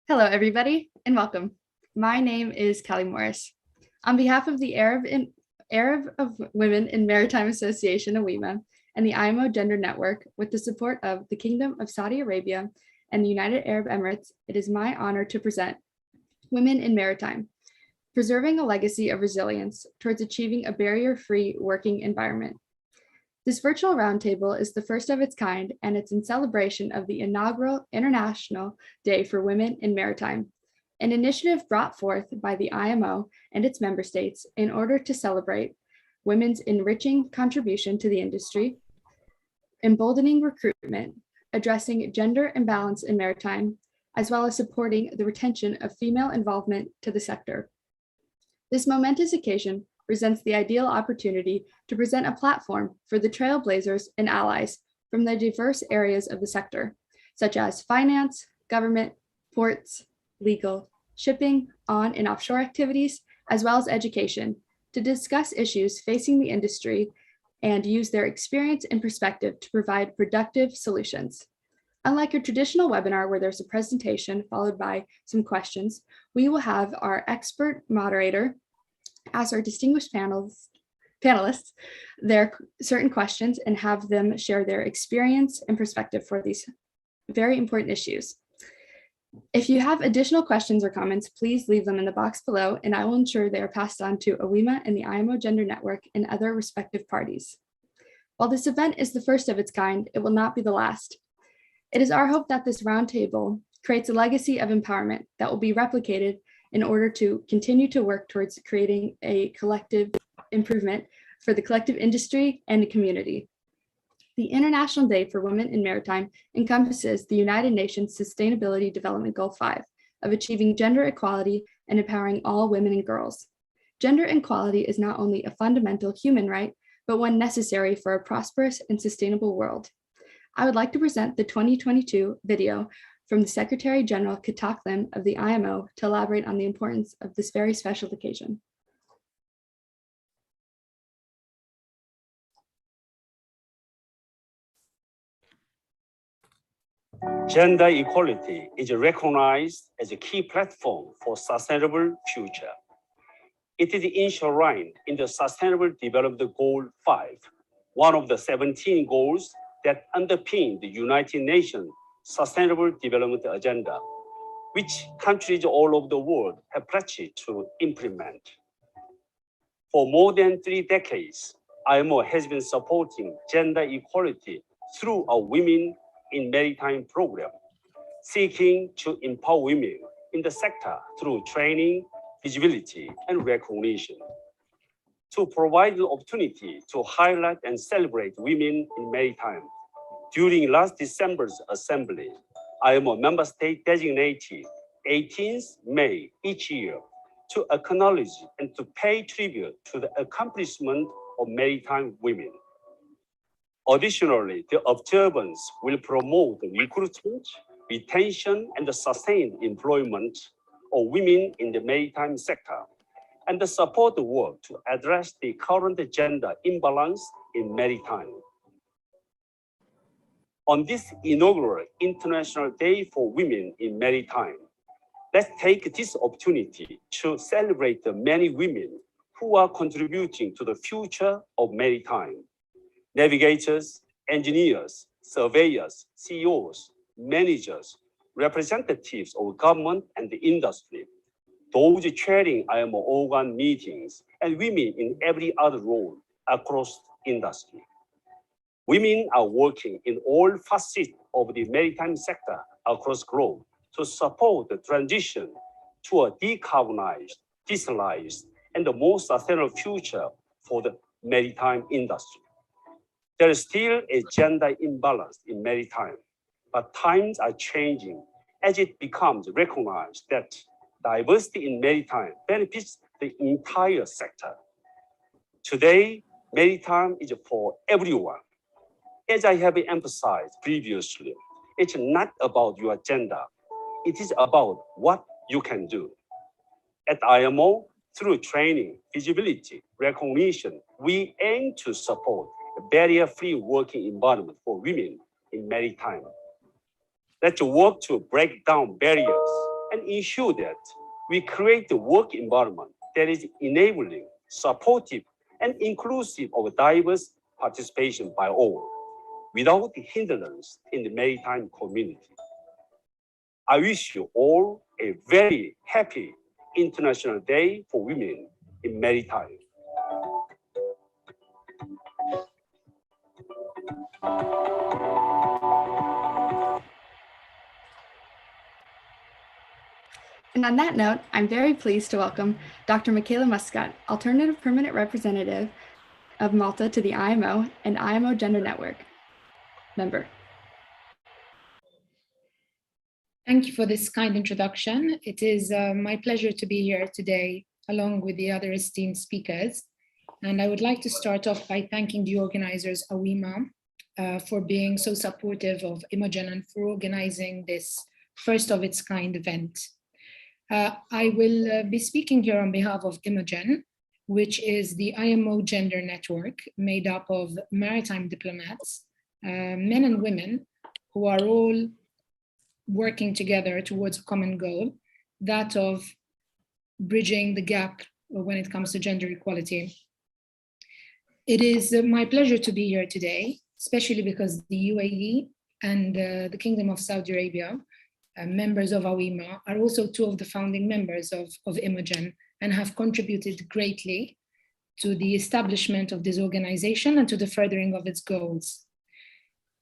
Hello, everybody, and welcome. My name is Callie Morris. On behalf of the Arab of Women in Maritime Association, AWIMA, and the IMOGENder Network, with the support of the Kingdom of Saudi Arabia and the United Arab Emirates, it is my honor to present Women in Maritime, Preserving a Legacy of Resilience Towards Achieving a Barrier-Free Working Environment. This virtual roundtable is the first of its kind, and it's in celebration of the inaugural International Day for Women in Maritime, an initiative brought forth by the IMO and its member states in order to celebrate women's enriching contribution to the industry, emboldening recruitment, addressing gender imbalance in maritime, as well as supporting the retention of female involvement to the sector. This momentous occasion presents the ideal opportunity to present a platform for the trailblazers and allies from the diverse areas of the sector, such as finance, government, ports, legal, shipping, on and offshore activities, as well as education, to discuss issues facing the industry and use their experience and perspective to provide productive solutions. Unlike a traditional webinar where there's a presentation followed by some questions, we will have our expert moderator ask our distinguished panelists their certain questions and have them share their experience and perspective for these very important issues. If you have additional questions or comments, please leave them in the box below, and I will ensure they are passed on to AWIMA and the IMOGENder Network and other respective parties. While this event is the first of its kind, it will not be the last. It is our hope that this roundtable creates a legacy of empowerment that will be replicated in order to continue to work towards creating a collective improvement for the collective industry and the community. The International Day for Women in Maritime encompasses the United Nations Sustainability Development Goal 5 of achieving gender equality and empowering all women and girls. Gender equality is not only a fundamental human right, but one necessary for a prosperous and sustainable world. I would like to present the 2022 video from the Secretary General Katak Lim of the IMO to elaborate on the importance of this very special occasion. Gender equality is recognized as a key platform for sustainable future. It is enshrined in the Sustainable Development Goal 5, one of the 17 goals that underpin the United Nations Sustainable Development Agenda, which countries all over the world have pledged to implement. For more than 3 decades, IMO has been supporting gender equality through a Women in Maritime program, seeking to empower women in the sector through training, visibility, and recognition. To provide the opportunity to highlight and celebrate women in maritime, during last December's assembly, IMO member state designated 18th May each year to acknowledge and to pay tribute to the accomplishment of maritime women. Additionally, the observance will promote the recruitment, retention, and the sustained employment of women in the maritime sector, and support the work to address the current gender imbalance in maritime. On this inaugural International Day for Women in Maritime, let's take this opportunity to celebrate the many women who are contributing to the future of maritime. Navigators, engineers, surveyors, CEOs, managers, representatives of government and the industry, those chairing IMO organ meetings, and women in every other role across industry. Women are working in all facets of the maritime sector across the globe to support the transition to a decarbonized, digitalized, and a more sustainable future for the maritime industry. There is still a gender imbalance in maritime, but times are changing as it becomes recognized that diversity in maritime benefits the entire sector. Today, maritime is for everyone. As I have emphasized previously, it's not about your gender. It is about what you can do. At IMO, through training, visibility, recognition, we aim to support a barrier-free working environment for women in maritime. Let's work to break down barriers and ensure that we create a work environment that is enabling, supportive, and inclusive of diverse participation by all, without hindrance in the maritime community. I wish you all a very happy International Day for Women in Maritime. And on that note, I'm very pleased to welcome Dr. Michaela Muscat, Alternative Permanent Representative of Malta to the IMO and IMOGEnder Network member. Thank you for this kind introduction. It is my pleasure to be here today along with the other esteemed speakers. And I would like to start off by thanking the organizers, AWIMA, for being so supportive of IMOGEN and for organizing this first of its kind event. I will be speaking here on behalf of IMOGEN, which is the IMOGEnder Network made up of maritime diplomats, men and women who are all working together towards a common goal, that of bridging the gap when it comes to gender equality. It is my pleasure to be here today, especially because the UAE and the Kingdom of Saudi Arabia, members of AWIMA, are also two of the founding members of IMOGEN and have contributed greatly to the establishment of this organization and to the furthering of its goals.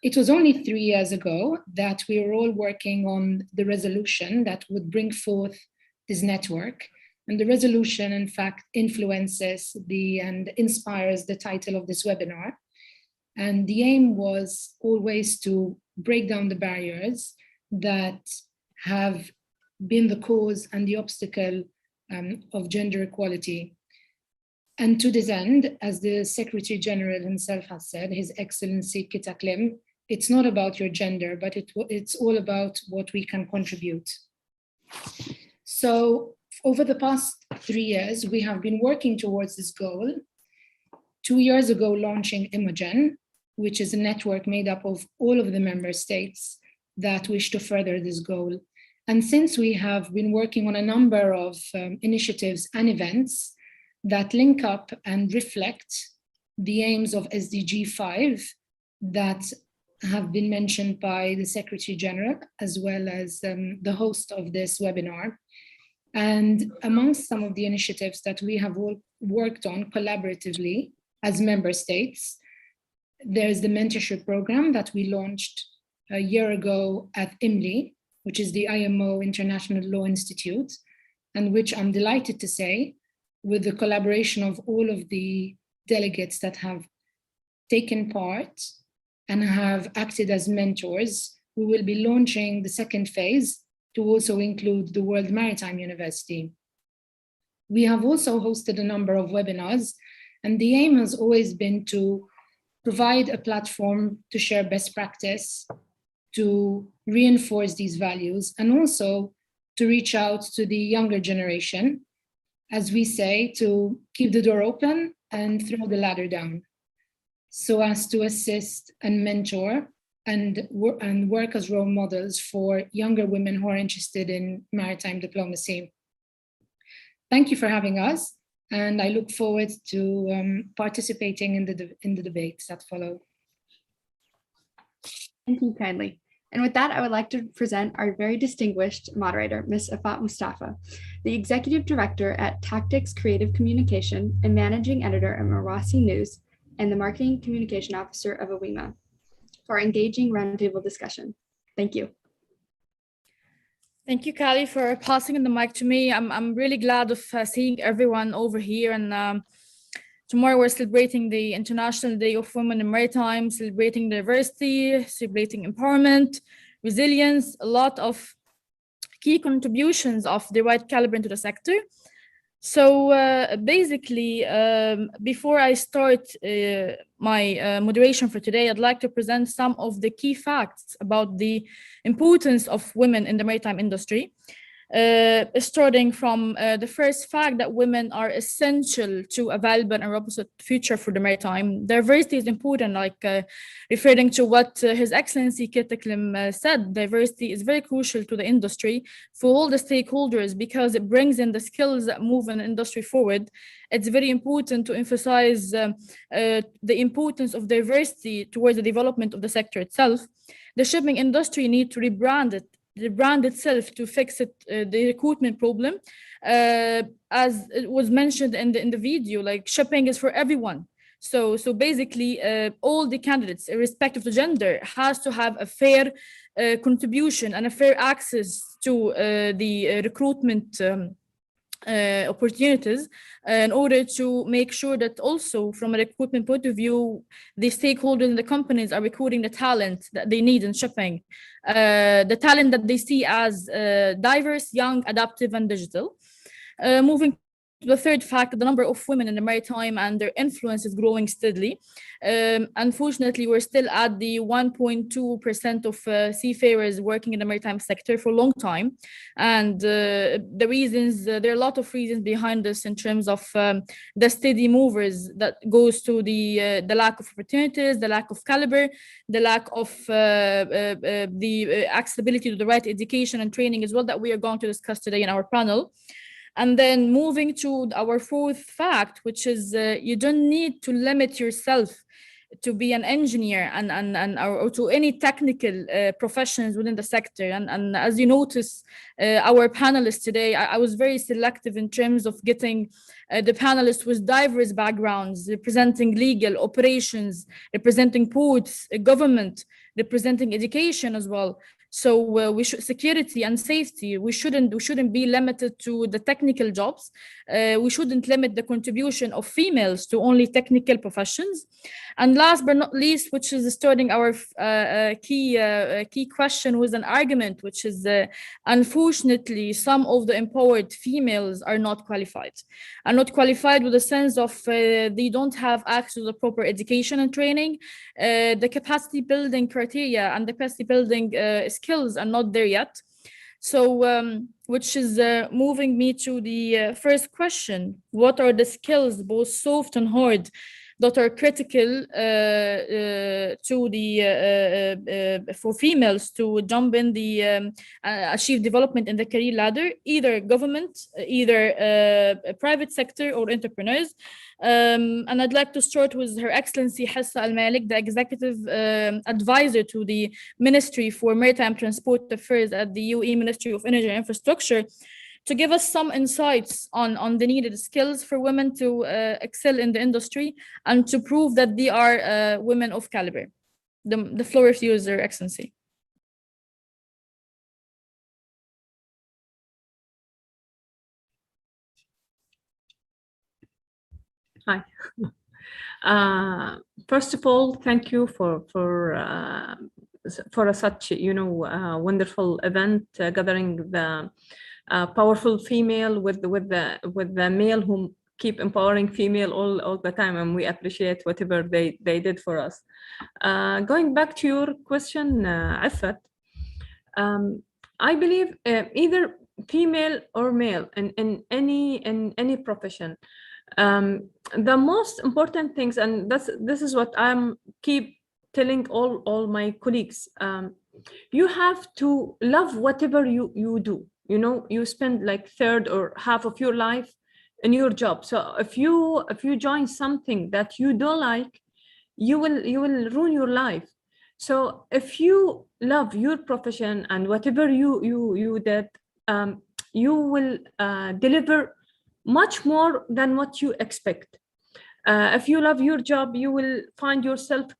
It was only 3 years ago that we were all working on the resolution that would bring forth this network. And the resolution, in fact, influences and inspires the title of this webinar. And the aim was always to break down the barriers that have been the cause and the obstacle of gender equality. And to this end, as the Secretary General himself has said, His Excellency Kitaklim, it's not about your gender, but it's all about what we can contribute. So over the past 3 years, we have been working towards this goal. 2 years ago, launching IMOGEN, which is a network made up of all of the member states that wish to further this goal. And since we have been working on a number of initiatives and events that link up and reflect the aims of SDG 5 that have been mentioned by the Secretary General, as well as the host of this webinar. And amongst some of the initiatives that we have all worked on collaboratively as member states, there's the Mentorship Program that we launched a year ago at IMLI, which is the IMO International Law Institute, and which I'm delighted to say, with the collaboration of all of the delegates that have taken part and have acted as mentors, we will be launching the second phase to also include the World Maritime University. We have also hosted a number of webinars, and the aim has always been to provide a platform to share best practice, to reinforce these values, and also to reach out to the younger generation, as we say, to keep the door open and throw the ladder down, so as to assist and mentor and work as role models for younger women who are interested in maritime diplomacy. Thank you for having us, and I look forward to participating in the debates that follow. Thank you kindly. And with that, I would like to present our very distinguished moderator, Ms. Afat Mustafa, the Executive Director at Tactics Creative Communication and Managing Editor at Marathi News, and the Marketing Communication Officer of AWIMA, for engaging roundtable discussion. Thank you. Thank you, Callie, for passing the mic to me. I'm really glad of seeing everyone over here. And tomorrow we're celebrating the International Day of Women in Maritime, celebrating diversity, celebrating empowerment, resilience, a lot of key contributions of the right caliber into the sector. So basically, before I start my moderation for today, I'd like to present some of the key facts about the importance of women in the maritime industry. starting from the first fact that women are essential to a valuable and robust future for the maritime. Diversity is important, like referring to what His Excellency Kitiklim said. Diversity is very crucial to the industry for all the stakeholders because it brings in the skills that move an industry forward. It's very important to emphasize the importance of diversity towards the development of the sector itself. The shipping industry needs to rebrand itself to fix the recruitment problem. As it was mentioned in the video, like shipping is for everyone. So basically, all the candidates, irrespective of the gender, has to have a fair contribution and a fair access to the recruitment opportunities in order to make sure that also from a recruitment point of view, the stakeholders in the companies are recruiting the talent that they need in shipping, the talent that they see as diverse, young, adaptive, and digital. Moving to the third fact, the number of women in the maritime and their influence is growing steadily. Unfortunately, we're still at the 1.2% of seafarers working in the maritime sector for a long time. And the reasons, there are a lot of reasons behind this in terms of the steady movers that goes to the lack of opportunities, the lack of caliber, the lack of the accessibility to the right education and training as well that we are going to discuss today in our panel. And then moving to our fourth fact, which is you don't need to limit yourself to be an engineer or to any technical professions within the sector. And as you notice, our panelists today, I was very selective in terms of getting the panelists with diverse backgrounds, representing legal, operations, representing ports, government, representing education as well. So we should security and safety. We shouldn't be limited to the technical jobs. We shouldn't limit the contribution of females to only technical professions. And last but not least, which is starting our key question with an argument, which is unfortunately some of the empowered females are not qualified with the sense of they don't have access to the proper education and training. The capacity building criteria and the capacity building skills are not there yet. So which is moving me to the first question: what are the skills, both soft and hard, that are critical to the for females to jump in the achieve development in the career ladder, either government, either private sector, or entrepreneurs? And I'd like to start with Her Excellency Hassa Al Malik, the Executive Advisor to the Ministry for Maritime Transport Affairs at the UAE Ministry of Energy and Infrastructure, to give us some insights on the needed skills for women to excel in the industry and to prove that they are women of caliber. The floor is yours, Your Excellency. Hi. First of all, thank you for such wonderful event, gathering the powerful female with the male who keep empowering female all the time, and we appreciate whatever they did for us. Going back to your question, Affat, I believe either female or male in any profession. The most important things, and this is what I'm keep telling all my colleagues, you have to love whatever you do. You spend like third or half of your life in your job. So if you join something that you don't like, you will ruin your life. So if you love your profession and whatever you did, you will deliver much more than what you expect. If you love your job, you will find yourself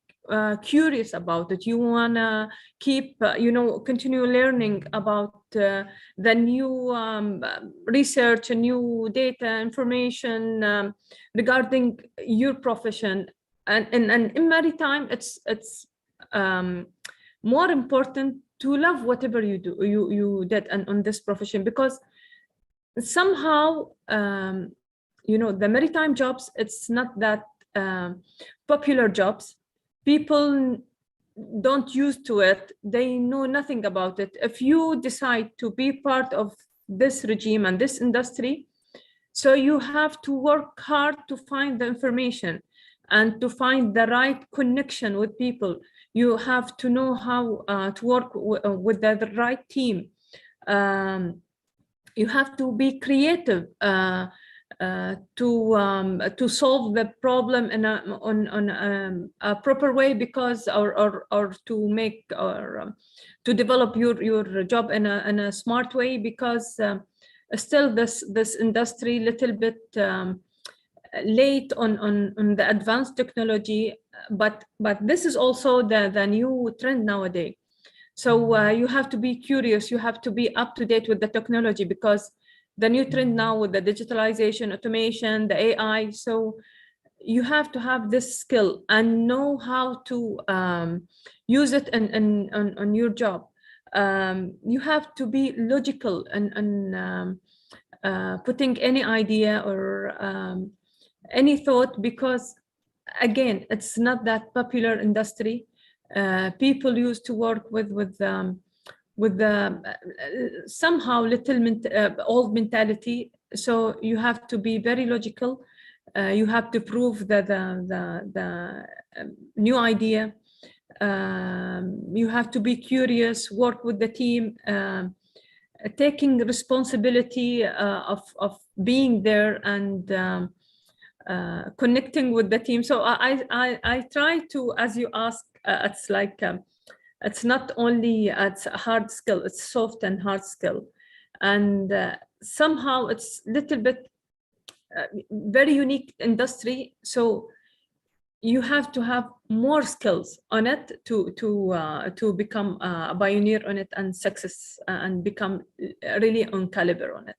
curious about it. You wanna keep, continue learning about the new research and new data information regarding your profession. And in maritime, it's more important to love whatever you do, you did on this profession, because somehow, the maritime jobs, it's not that popular jobs. People don't used to it. They know nothing about it. If you decide to be part of this regime and this industry. So you have to work hard to find the information and to find the right connection with people. You have to know how to work with the right team. You have to be creative to solve the problem in a proper way, because or to make or to develop your job in a smart way, because still this industry little bit late on the advanced technology, but this is also the new trend nowadays. So you have to be curious, you have to be up to date with the technology, because the new trend now with the digitalization, automation, the AI, so you have to have this skill and know how to use it on your job. You have to be logical and putting any idea or any thought, because again, it's not that popular industry. People used to work with somehow little old mentality. So you have to be very logical. You have to prove that the new idea. You have to be curious, work with the team, taking responsibility of being there and connecting with the team. So I try to, as you ask, it's like it's not only it's a hard skill, it's soft and hard skill, and somehow it's a little bit very unique industry. So you have to have more skills on it to become a pioneer on it and success and become really on caliber on it.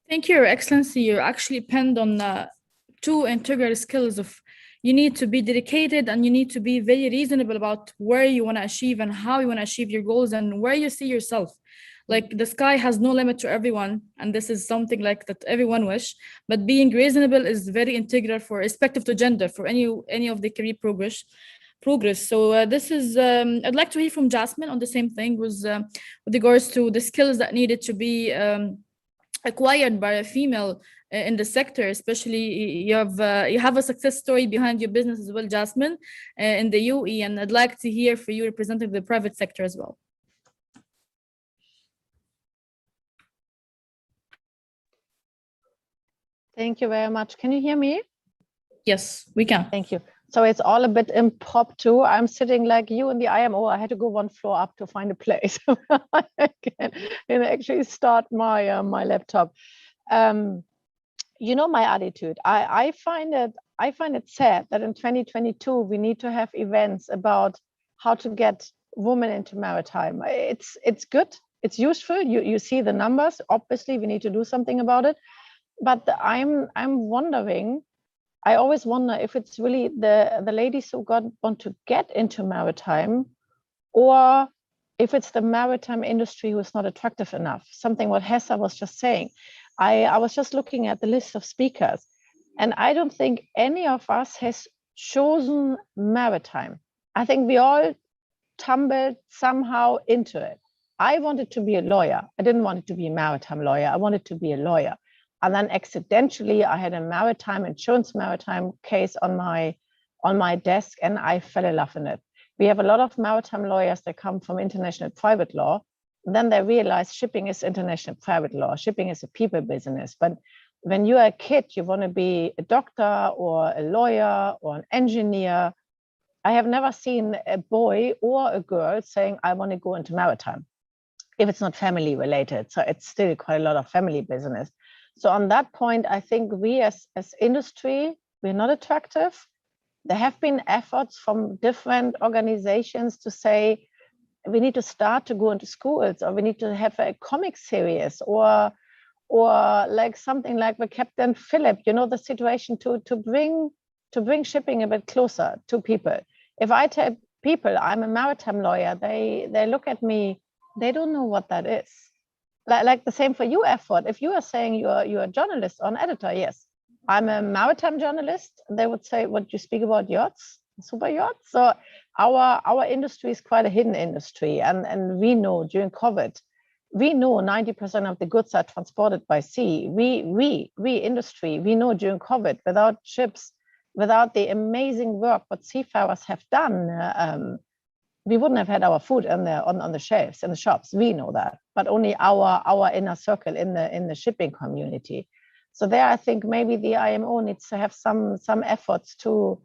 Thank you, Your Excellency. You actually depend on two integral skills of you need to be dedicated and you need to be very reasonable about where you want to achieve and how you want to achieve your goals and where you see yourself. Like the sky has no limit to everyone, and this is something like that everyone wish, but being reasonable is very integral for respective to gender for any of the career progress. So this is I'd like to hear from Jasmine on the same thing with regards to the skills that needed to be acquired by a female in the sector. Especially you have a success story behind your business as well, Jasmine, in the UAE, and I'd like to hear for you representing the private sector as well. Thank you very much. Can you hear me? Yes, we can. Thank you. So it's all a bit impromptu. I'm sitting like you in the IMO. I had to go one floor up to find a place I can actually start my my laptop. You know my attitude. I find it sad that in 2022 we need to have events about how to get women into maritime. It's good. It's useful. You see the numbers. Obviously, we need to do something about it. But I'm wondering. I always wonder if it's really the ladies who want to get into maritime, or if it's the maritime industry who is not attractive enough. Something what Hessa was just saying. I was just looking at the list of speakers, and I don't think any of us has chosen maritime. I think we all tumbled somehow into it. I wanted to be a lawyer. I didn't want to be a maritime lawyer. I wanted to be a lawyer. And then accidentally, I had a maritime case on my desk, and I fell in love in it. We have a lot of maritime lawyers that come from international private law. And then they realize shipping is international private law. Shipping is a people business. But when you're a kid, you want to be a doctor or a lawyer or an engineer. I have never seen a boy or a girl saying, I want to go into maritime, if it's not family related. So it's still quite a lot of family business. So on that point, I think we as industry, we're not attractive. There have been efforts from different organizations to say, we need to start to go into schools, or we need to have a comic series, or like something like the Captain Philip, you know, the situation to bring shipping a bit closer to people. If I tell people I'm a maritime lawyer, they look at me, they don't know what that is. Like the same for you, effort. If you are saying you're a journalist or an editor, yes, I'm a maritime journalist. They would say, what, you speak about yachts, super yachts? So our industry is quite a hidden industry. And we know during COVID, We know 90% of the goods are transported by sea. We industry, we know during COVID, without ships, without the amazing work what seafarers have done, we wouldn't have had our food on the shelves in the shops. We know that, but only our inner circle in the shipping community. So there, I think maybe the IMO needs to have some efforts to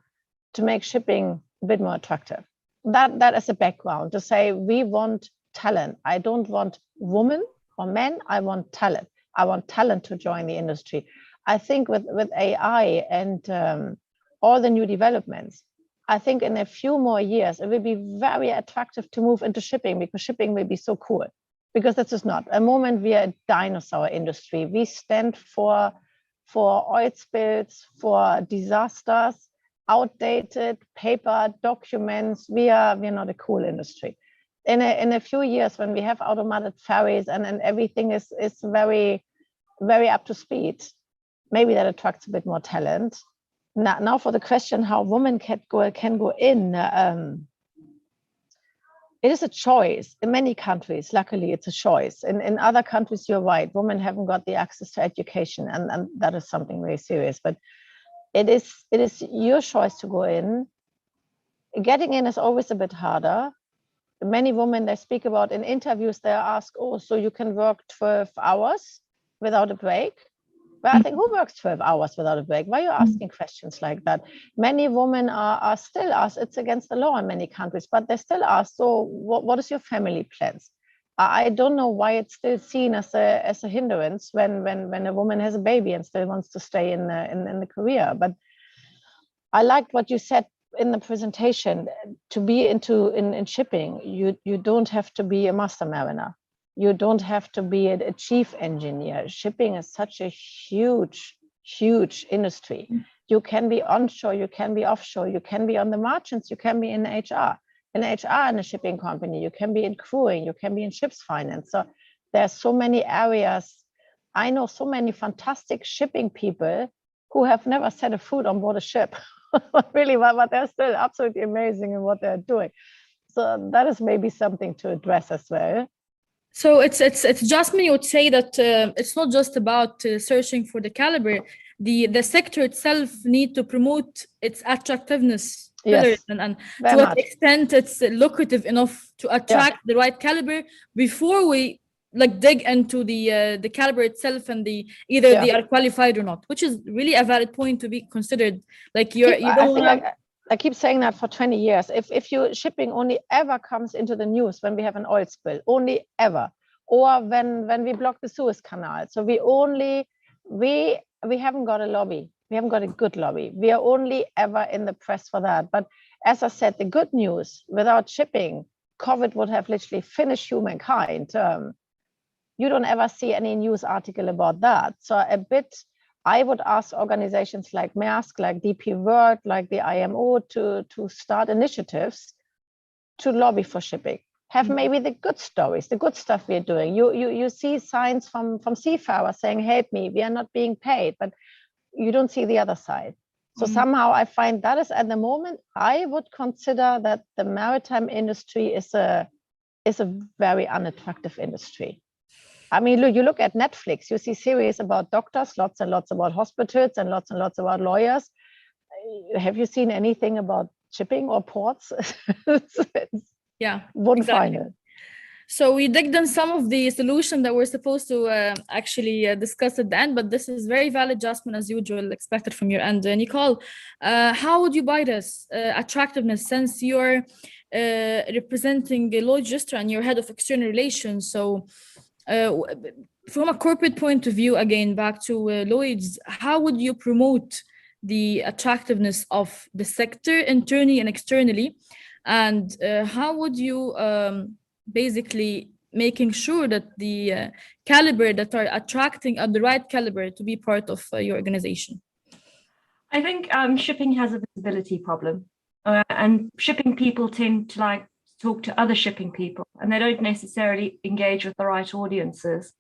make shipping a bit more attractive. That is a background to say we want talent. I don't want women or men. I want talent. I want talent to join the industry. I think with AI and all the new developments, I think in a few more years, it will be very attractive to move into shipping, because shipping will be so cool. Because this is not a moment we are a dinosaur industry. We stand for oil spills, for disasters, outdated paper documents. We are not a cool industry. In a few years, when we have automated ferries and everything is very, very up to speed, maybe that attracts a bit more talent. Now for the question how women can go in, it is a choice in many countries. Luckily, it's a choice. In other countries, you're right, women haven't got the access to education, and that is something very serious. But it is your choice to go in. Getting in is always a bit harder. Many women, they speak about in interviews, they ask, oh, so you can work 12 hours without a break? But I think, who works 12 hours without a break? Why are you asking questions like that? Many women are still asked, it's against the law in many countries, but they still ask, so what is your family plans? I don't know why it's still seen as a hindrance when a woman has a baby and still wants to stay in the career. But I liked what you said in the presentation. To be in shipping, you don't have to be a master mariner. You don't have to be a chief engineer. Shipping is such a huge, huge industry. You can be onshore, you can be offshore, you can be on the margins, you can be in HR. In HR in a shipping company, you can be in crewing, you can be in ships finance. So there's so many areas. I know so many fantastic shipping people who have never set a foot on board a ship. Really, but they're still absolutely amazing in what they're doing. So that is maybe something to address as well. So it's Jasmine, you would say that it's not just about searching for the caliber. The sector itself need to promote its attractiveness. Yes, and to what extent it's lucrative enough to attract the right caliber before we dig into the caliber itself and either they are qualified or not, which is really a valid point to be considered. I keep saying that for 20 years. If you shipping only ever comes into the news when we have an oil spill, only ever, or when we block the Suez Canal. So we haven't got a lobby. We haven't got a good lobby. We are only ever in the press for that. But as I said, the good news, without shipping, COVID would have literally finished humankind. You don't ever see any news article about that. So I would ask organizations like Maersk, like DP World, like the IMO to start initiatives to lobby for shipping. Have maybe the good stories, the good stuff we're doing. You see signs from seafarers saying, help me, we are not being paid, but you don't see the other side. So somehow I find that is at the moment, I would consider that the maritime industry is a very unattractive industry. I mean, you look at Netflix, you see series about doctors, lots and lots about hospitals and lots about lawyers. Have you seen anything about shipping or ports? Yeah, wouldn't find it. So we digged in some of the solutions that we're supposed to actually discuss at the end, but this is very valid, Jasmine, as usual, expected from your end. Nicole, how would you buy this attractiveness, since you're representing Lloyd's Register and you're head of external relations? So from a corporate point of view, again, back to Lloyd's, how would you promote the attractiveness of the sector internally and externally? And how would you basically making sure that the caliber that are attracting are the right caliber to be part of your organization? I think shipping has a visibility problem, and shipping people tend to talk to other shipping people, and they don't necessarily engage with the right audiences.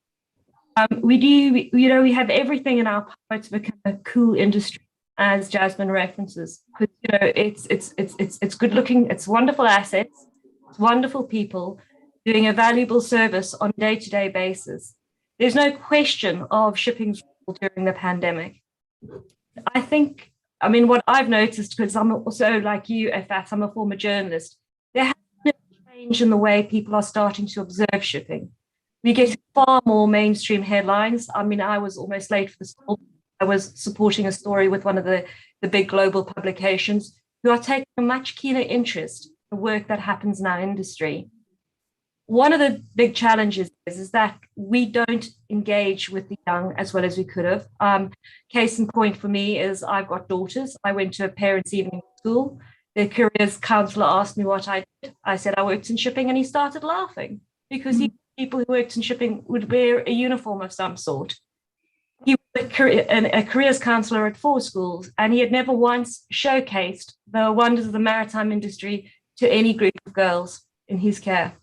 We have everything in our power to become a cool industry, as Jasmine references. It's good looking, it's wonderful assets, it's wonderful people. doing a valuable service on a day-to-day basis. There's no question of shipping's role during the pandemic. I mean, what I've noticed, because I'm also like you, Efat, I'm a former journalist, there has been a change in the way people are starting to observe shipping. We get far more mainstream headlines. I mean, I was almost late for the school. I was supporting a story with one of the big global publications who are taking a much keener interest in the work that happens in our industry. One of the big challenges is that we don't engage with the young as well as we could have. Case in point for me is I've got daughters. I went to a parents' evening school. The careers counselor asked me what I did. I said I worked in shipping, and he started laughing because people who worked in shipping would wear a uniform of some sort. He was a careers counselor at 4 schools, and he had never once showcased the wonders of the maritime industry to any group of girls in his care.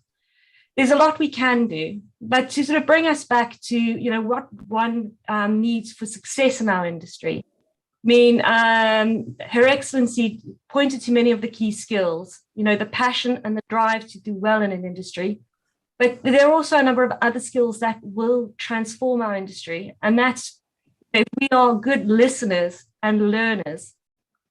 There's a lot we can do, but to sort of bring us back to, you know, what one needs for success in our industry. I mean, Her Excellency pointed to many of the key skills, you know, the passion and the drive to do well in an industry. But there are also a number of other skills that will transform our industry. And that's, if we are good listeners and learners.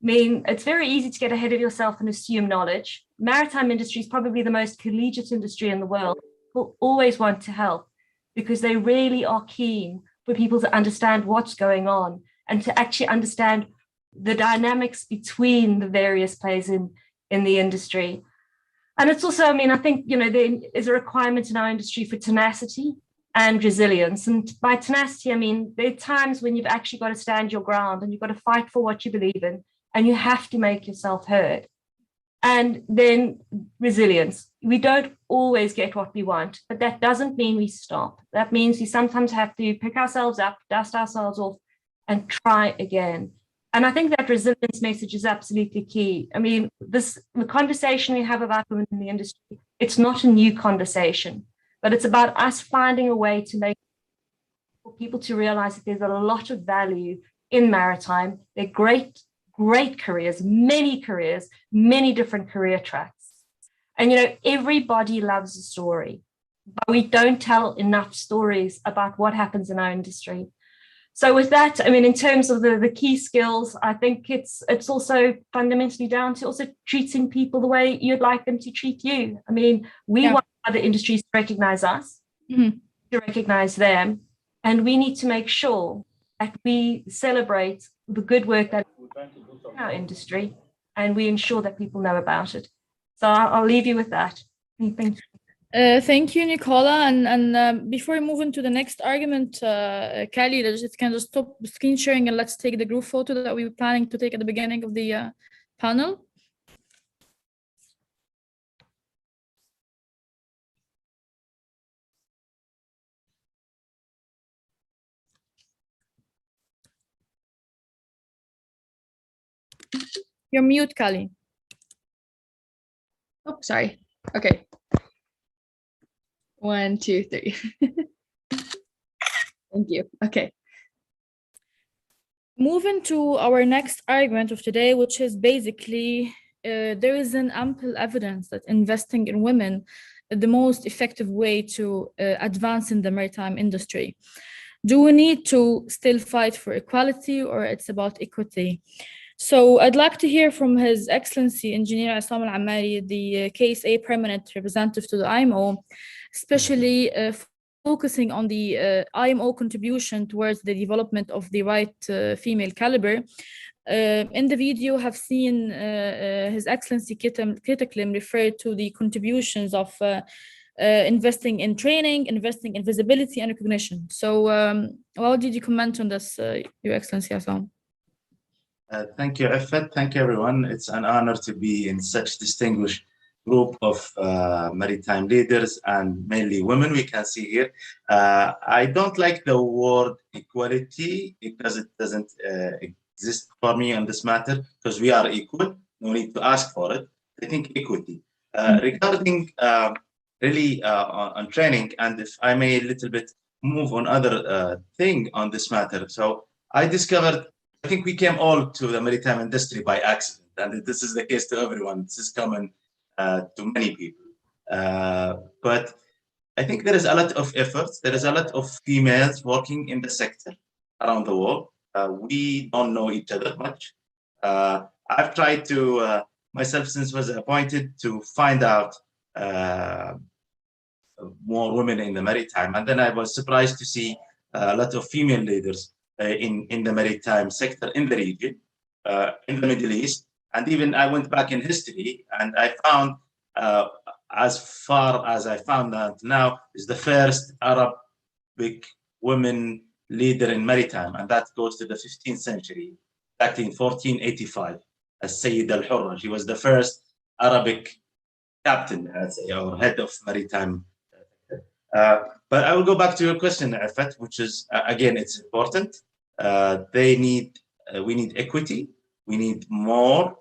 I mean, it's very easy to get ahead of yourself and assume knowledge. Maritime industry is probably the most collegiate industry in the world. People always want to help because they really are keen for people to understand what's going on and to actually understand the dynamics between the various players in the industry. And it's also, I mean, I think, you know, there is a requirement in our industry for tenacity and resilience. And by tenacity, I mean, there are times when you've actually got to stand your ground and you've got to fight for what you believe in, and you have to make yourself heard. And then resilience. We don't always get what we want, but that doesn't mean we stop. That means we sometimes have to pick ourselves up, dust ourselves off, and try again. And I think that resilience message is absolutely key. I mean, the conversation we have about women in the industry, it's not a new conversation, but it's about us finding a way to make for people to realize that there's a lot of value in maritime. They're great careers, many different career tracks. And, you know, everybody loves a story, but we don't tell enough stories about what happens in our industry. So with that, I mean, in terms of the key skills, I think it's also fundamentally down to also treating people the way you'd like them to treat you. I mean, we want other industries to recognize us, to recognize them, and we need to make sure that we celebrate the good work that in our industry, and we ensure that people know about it. So I'll leave you with that. Thank you. Thank you, Nicola. And before we move into the next argument, Kelly, can just stop screen sharing and let's take the group photo that we were planning to take at the beginning of the panel. You're mute, Kelly. Oh, sorry. Okay. 1, 2, 3. Thank you. Okay. Moving to our next argument of today, which is basically there is an ample evidence that investing in women is the most effective way to advance in the maritime industry. Do we need to still fight for equality, or it's about equity? So I'd like to hear from His Excellency Engineer Isam Al-Ammari, the KSA Permanent Representative to the IMO, especially focusing on the IMO contribution towards the development of the right female caliber. In the video, have seen His Excellency Kitaklim refer to the contributions of investing in training, investing in visibility and recognition. So how did you comment on this, Your Excellency Isam? Thank you, Efat. Thank you, everyone. It's an honor to be in such distinguished group of maritime leaders and mainly women we can see here. I don't like the word equality because it doesn't exist for me on this matter, because we are equal. No need to ask for it. I think equity. Regarding really on training, and if I may a little bit move on other thing on this matter. So I discovered, I think we came all to the maritime industry by accident, and this is the case to everyone. This is common to many people. But I think there is a lot of efforts. There is a lot of females working in the sector around the world. We don't know each other much. I've tried to, myself since was appointed, to find out more women in the maritime. And then I was surprised to see a lot of female leaders in the maritime sector in the region, in the Middle East. And even I went back in history and I found, as far as I found out now, is the first Arabic woman leader in maritime. And that goes to the 15th century, back in 1485, as Sayyid al-Hurra. She was the first Arabic captain, I'd say, or head of maritime. But I will go back to your question, Afat, which is, again, it's important. We need equity. We need more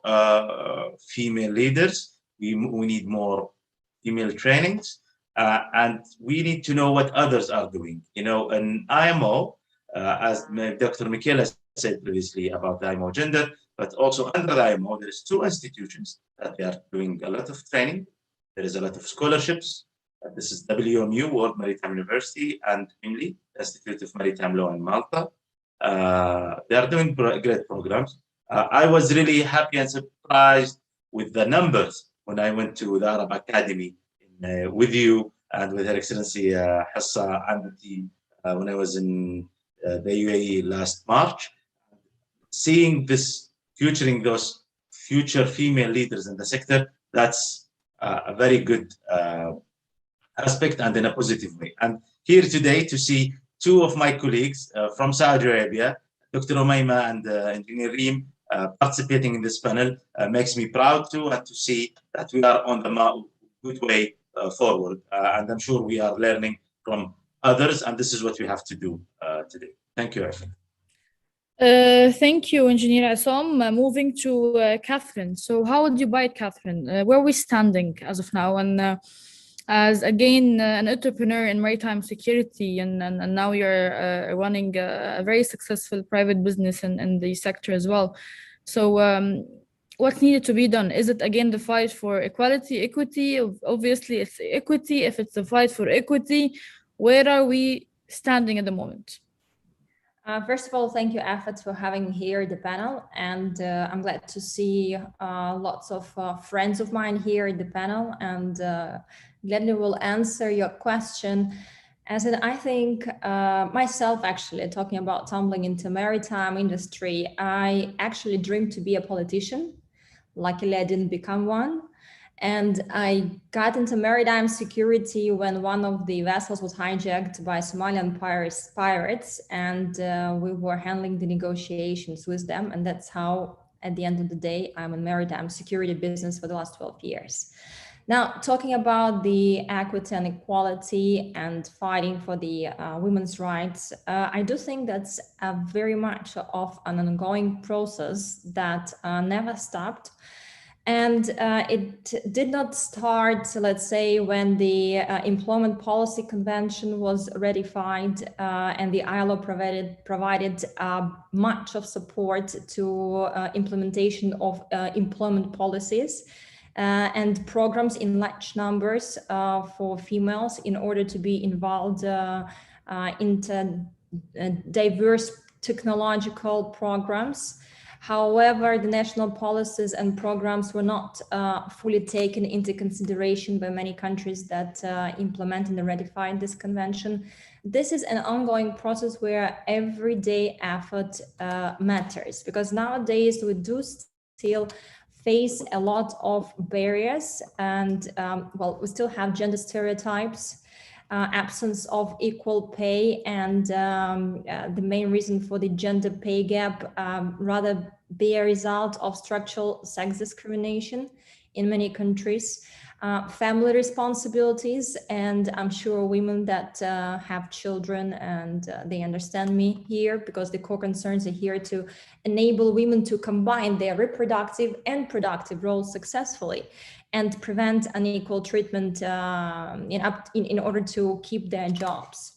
female leaders. We need more female trainings. And we need to know what others are doing. You know, an IMO, as Dr. Michaela said previously about the IMOGEnder, but also under the IMO, there's 2 institutions that they are doing a lot of training. There is a lot of scholarships. This is WMU, World Maritime University, and IMLI, Institute of Maritime Law in Malta. They are doing great programs. I was really happy and surprised with the numbers when I went to the Arab Academy with you and with Her Excellency Hassa and the team when I was in the UAE last March. Seeing this, featuring those future female leaders in the sector, that's a very good aspect and in a positive way. And here today to see 2 of my colleagues from Saudi Arabia, Dr. Umayma and Engineer Reem, participating in this panel makes me proud too, and to see that we are on the good way forward. And I'm sure we are learning from others, and this is what we have to do today. Thank you, Afat. Thank you, Engineer Asom. Moving to Catherine. So how would you bite, Catherine? Where are we standing as of now? And as, again, an entrepreneur in maritime security, and now you're running a very successful private business in the sector as well. So what's needed to be done? Is it, again, the fight for equality, equity? Obviously, it's equity. If it's the fight for equity, where are we standing at the moment? First of all, thank you, Afat, for having me here at the panel. And I'm glad to see lots of friends of mine here at the panel, and gladly will answer your question. As in, I think myself, actually, talking about tumbling into maritime industry, I actually dreamed to be a politician. Luckily, I didn't become one. And I got into maritime security when one of the vessels was hijacked by Somalian pirates, and we were handling the negotiations with them. And that's how, at the end of the day, I'm in maritime security business for the last 12 years. Now, talking about the equity and equality and fighting for the women's rights, I do think that's very much of an ongoing process that never stopped. And it did not start, let's say, when the Employment Policy Convention was ratified and the ILO provided much of support to implementation of employment policies and programs in large numbers for females in order to be involved into diverse technological programs. However, the national policies and programs were not fully taken into consideration by many countries that implemented and ratified this convention. This is an ongoing process where everyday effort matters, because nowadays we do still face a lot of barriers, and well, we still have gender stereotypes, absence of equal pay, and the main reason for the gender pay gap rather be a result of structural sex discrimination in many countries, family responsibilities, and I'm sure women that have children, and they understand me here, because the core concerns are here to enable women to combine their reproductive and productive roles successfully, and prevent unequal treatment in order to keep their jobs.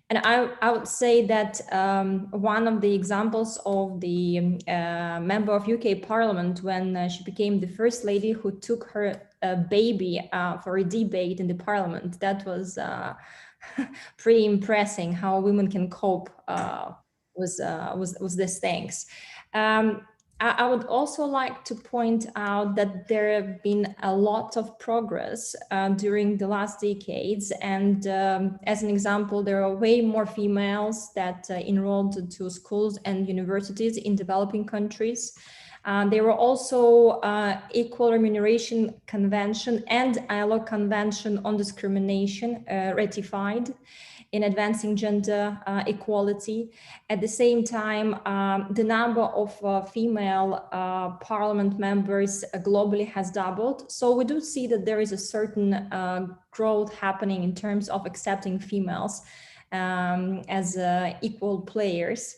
And I would say that one of the examples of the member of UK Parliament, when she became the first lady who took her baby for a debate in the Parliament, that was pretty impressive how women can cope with these things. I would also like to point out that there have been a lot of progress during the last decades. And as an example, there are way more females that enrolled to schools and universities in developing countries. There were also Equal Remuneration Convention and ILO Convention on Discrimination ratified in advancing gender equality. At the same time, the number of female parliament members globally has doubled. So we do see that there is a certain growth happening in terms of accepting females as equal players.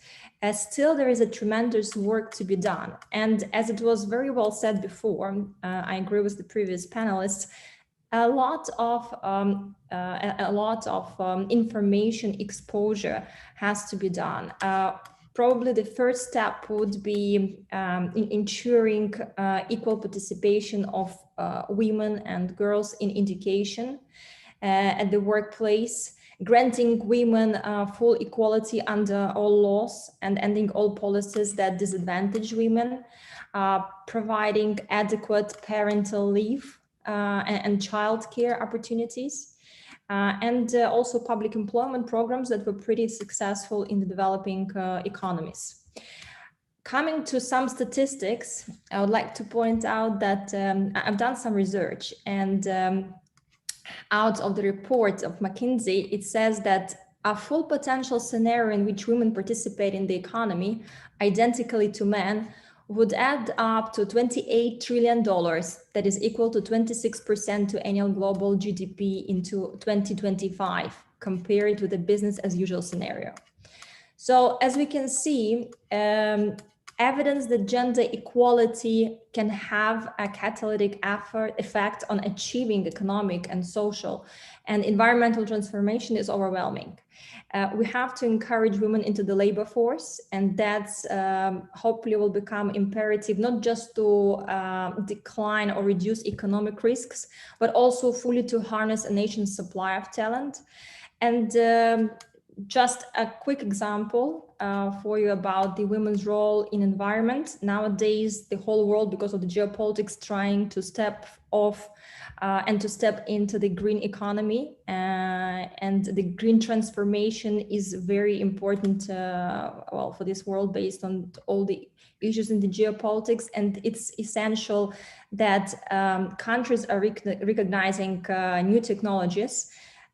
Still, there is a tremendous work to be done. And as it was very well said before, I agree with the previous panelists, a lot of information exposure has to be done. Probably the first step would be in ensuring equal participation of women and girls in education at the workplace, granting women full equality under all laws and ending all policies that disadvantage women, providing adequate parental leave and childcare opportunities, and also public employment programs that were pretty successful in the developing economies. Coming to some statistics, I would like to point out that I've done some research, and out of the report of McKinsey, it says that a full potential scenario in which women participate in the economy identically to men would add up to $28 trillion, that is equal to 26% to annual global GDP into 2025, compared with the business as usual scenario. So as we can see, evidence that gender equality can have a catalytic effect on achieving economic and social and environmental transformation is overwhelming. We have to encourage women into the labor force, and that's hopefully will become imperative, not just to decline or reduce economic risks, but also fully to harness a nation's supply of talent. And just a quick example for you about the women's role in environment. Nowadays, the whole world, because of the geopolitics, trying to step off and to step into the green economy, and the green transformation is very important well, for this world based on all the issues in the geopolitics. And it's essential that countries are recognizing new technologies.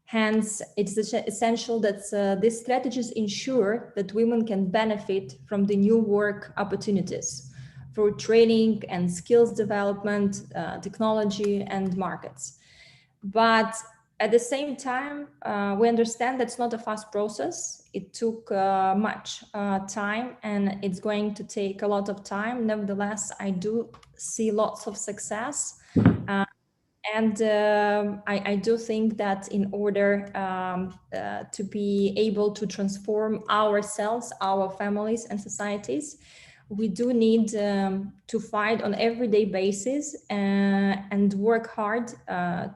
Hence, it's essential that these strategies ensure that women can benefit from the new work opportunities through training and skills development, technology and markets. But at the same time, we understand that's not a fast process. It took much time, and it's going to take a lot of time. Nevertheless, I do see lots of success. And I do think that in order to be able to transform ourselves, our families and societies, we do need to fight on everyday basis and work hard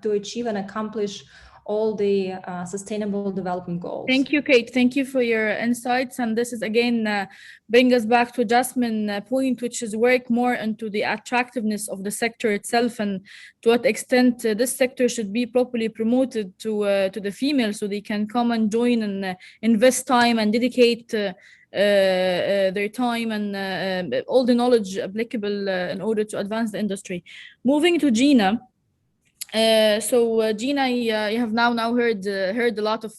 to achieve and accomplish all the sustainable development goals. Thank you, Kate. Thank you for your insights. And this is again, bring us back to Jasmine's point, which is work more into the attractiveness of the sector itself, and to what extent this sector should be properly promoted to the females, so they can come and join and invest time and dedicate their time and all the knowledge applicable in order to advance the industry. Moving to Gina. So Gina, you have now heard a lot of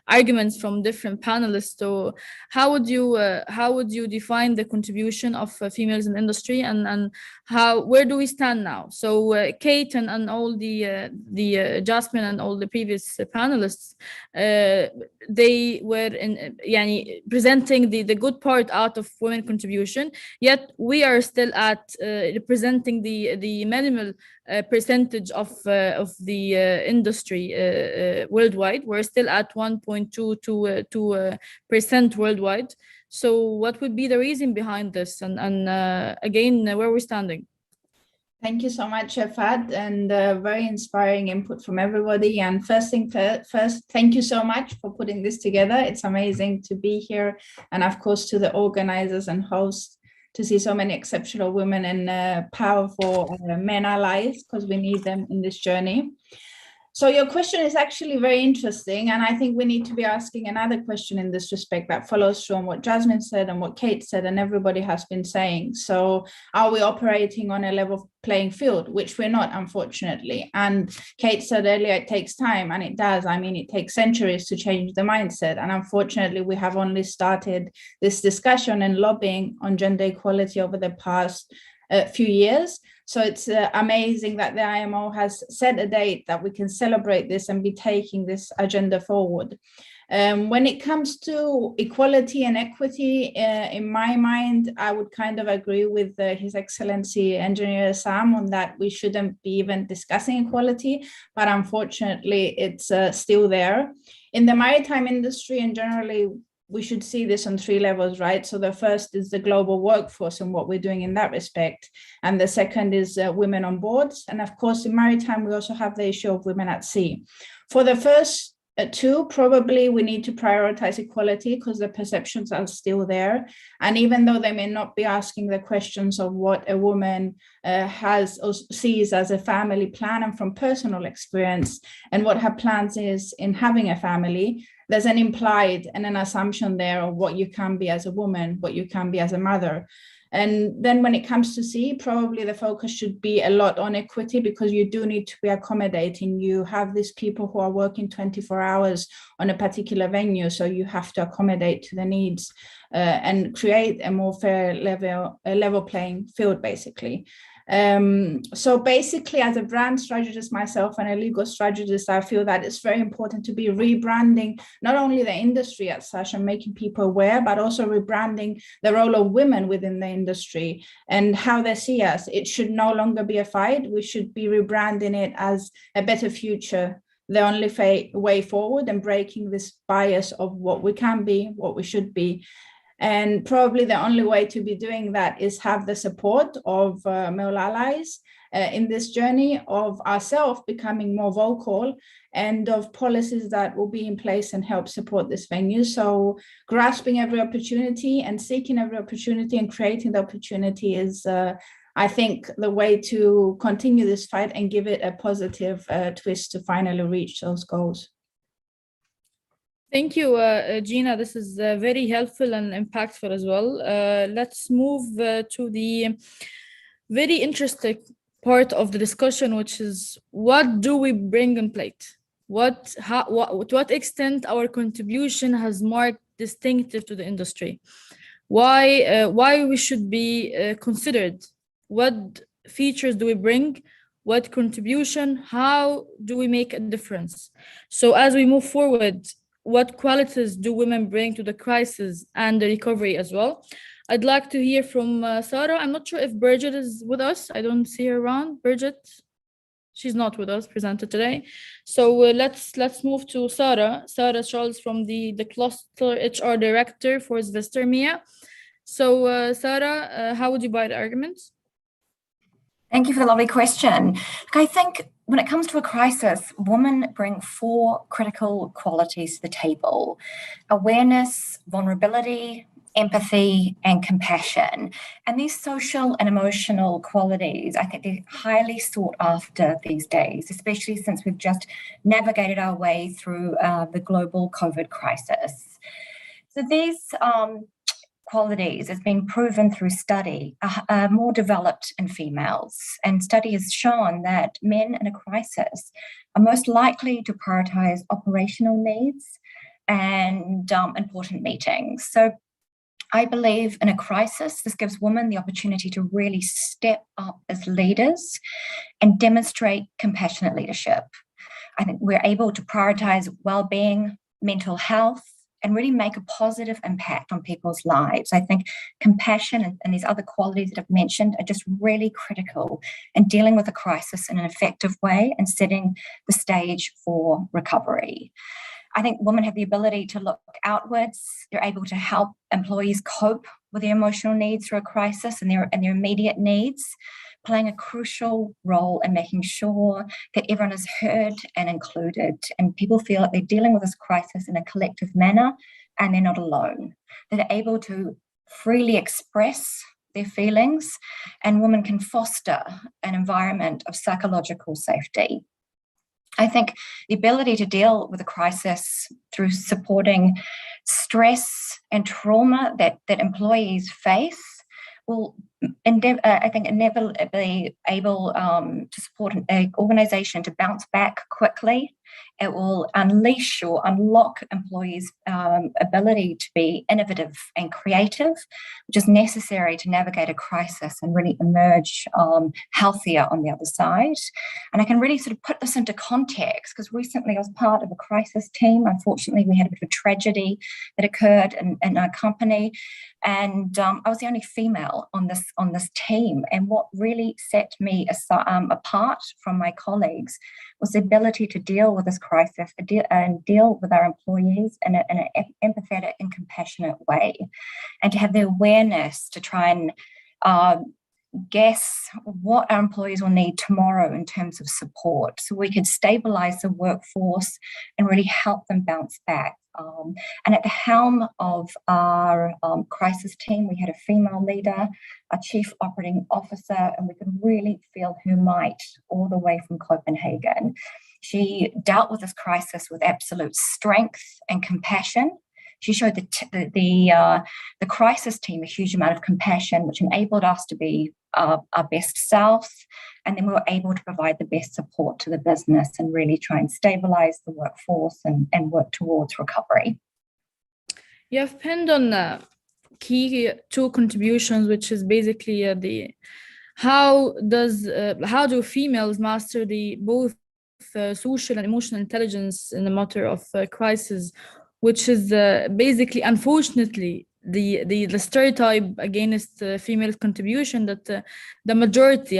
arguments from different panelists. So how would you define the contribution of females in industry, and where do we stand now? So Kate and all the Jasmine and all the previous panelists, they were presenting the good part out of women contribution, yet we are still at representing the minimal percentage of of the industry worldwide. We're still at 1.22% worldwide. So what would be the reason behind this? And again, where we're standing? Thank you so much, Fad, and very inspiring input from everybody. And first, thank you so much for putting this together. It's amazing to be here. And of course, to the organizers and hosts, to see so many exceptional women and powerful men allies, because we need them in this journey. So your question is actually very interesting, and I think we need to be asking another question in this respect that follows from what Jasmine said and what Kate said and everybody has been saying. So are we operating on a level playing field, which we're not, unfortunately? And Kate said earlier, it takes time, and it does. I mean, it takes centuries to change the mindset. And unfortunately, we have only started this discussion and lobbying on gender equality over the past few years. So it's amazing that the IMO has set a date that we can celebrate this and be taking this agenda forward. When it comes to equality and equity, in my mind, I would kind of agree with His Excellency Engineer Sam on that we shouldn't be even discussing equality, but unfortunately, it's still there. In the maritime industry and generally, we should see this on three levels, right? So the first is the global workforce and what we're doing in that respect. And the second is women on boards. And of course, in maritime, we also have the issue of women at sea. For the first two, probably we need to prioritize equality because the perceptions are still there. And even though they may not be asking the questions of what a woman has or sees as a family plan and from personal experience and what her plans is in having a family, there's an implied and an assumption there of what you can be as a woman, what you can be as a mother. And then when it comes to sea, probably the focus should be a lot on equity because you do need to be accommodating. You have these people who are working 24 hours on a particular venue, so you have to accommodate to the needs and create a more fair level playing field, basically. So basically, as a brand strategist myself and a legal strategist, I feel that it's very important to be rebranding not only the industry as such and making people aware, but also rebranding the role of women within the industry and how they see us. It should no longer be a fight. We should be rebranding it as a better future, the only way forward, and breaking this bias of what we can be, what we should be. And probably the only way to be doing that is have the support of male allies in this journey, of ourselves becoming more vocal, and of policies that will be in place and help support this venue. So grasping every opportunity and seeking every opportunity and creating the opportunity is, I think, the way to continue this fight and give it a positive twist to finally reach those goals. Thank you, Gina. This is very helpful and impactful as well. Let's move to the very interesting part of the discussion, which is what do we bring in plate? To what extent our contribution has marked distinctive to the industry? Why we should be considered? What features do we bring? What contribution? How do we make a difference? So as we move forward, what qualities do women bring to the crisis and the recovery as well? I'd like to hear from Sarah. I'm not sure if Bridget is with us. I don't see her around. Bridget, she's not with us, presented today. So let's move to Sarah. Sarah Charles from the Cluster HR Director for Zvestermia. So Sarah, how would you buy the arguments? Thank you for the lovely question. Look, I think when it comes to a crisis, women bring 4 critical qualities to the table: awareness, vulnerability, empathy, and compassion. And these social and emotional qualities, I think they're highly sought after these days, especially since we've just navigated our way through the global COVID crisis. So these qualities has been proven through study are more developed in females, and study has shown that men in a crisis are most likely to prioritize operational needs and important meetings. So I believe in a crisis, this gives women the opportunity to really step up as leaders and demonstrate compassionate leadership. I think we're able to prioritize well-being, mental health, and really make a positive impact on people's lives. I think compassion and these other qualities that I've mentioned are just really critical in dealing with a crisis in an effective way and setting the stage for recovery. I think women have the ability to look outwards. They're able to help employees cope with their emotional needs through a crisis and their immediate needs, playing a crucial role in making sure that everyone is heard and included, and people feel like they're dealing with this crisis in a collective manner and they're not alone. They're able to freely express their feelings, and women can foster an environment of psychological safety. I think the ability to deal with a crisis through supporting stress and trauma that employees face will, I think, inevitably able to support an organisation to bounce back quickly. It will unleash or unlock employees' ability to be innovative and creative, which is necessary to navigate a crisis and really emerge healthier on the other side. And I can really sort of put this into context because recently I was part of a crisis team. Unfortunately, we had a bit of a tragedy that occurred in our company, and I was the only female on this team. And what really set me apart from my colleagues was the ability to deal with this crisis and deal with our employees in an empathetic and compassionate way, and to have the awareness to try and guess what our employees will need tomorrow in terms of support, so we could stabilize the workforce and really help them bounce back. And at the helm of our crisis team, we had a female leader, a chief operating officer, and we could really feel her might all the way from Copenhagen. She dealt with this crisis with absolute strength and compassion. She showed the crisis team a huge amount of compassion, which enabled us to be our best selves. And then we were able to provide the best support to the business and really try and stabilize the workforce and work towards recovery. You have pinned on key two contributions, which is basically how do females master both social and emotional intelligence in the matter of crisis, which is basically, unfortunately, the stereotype against female contribution that the majority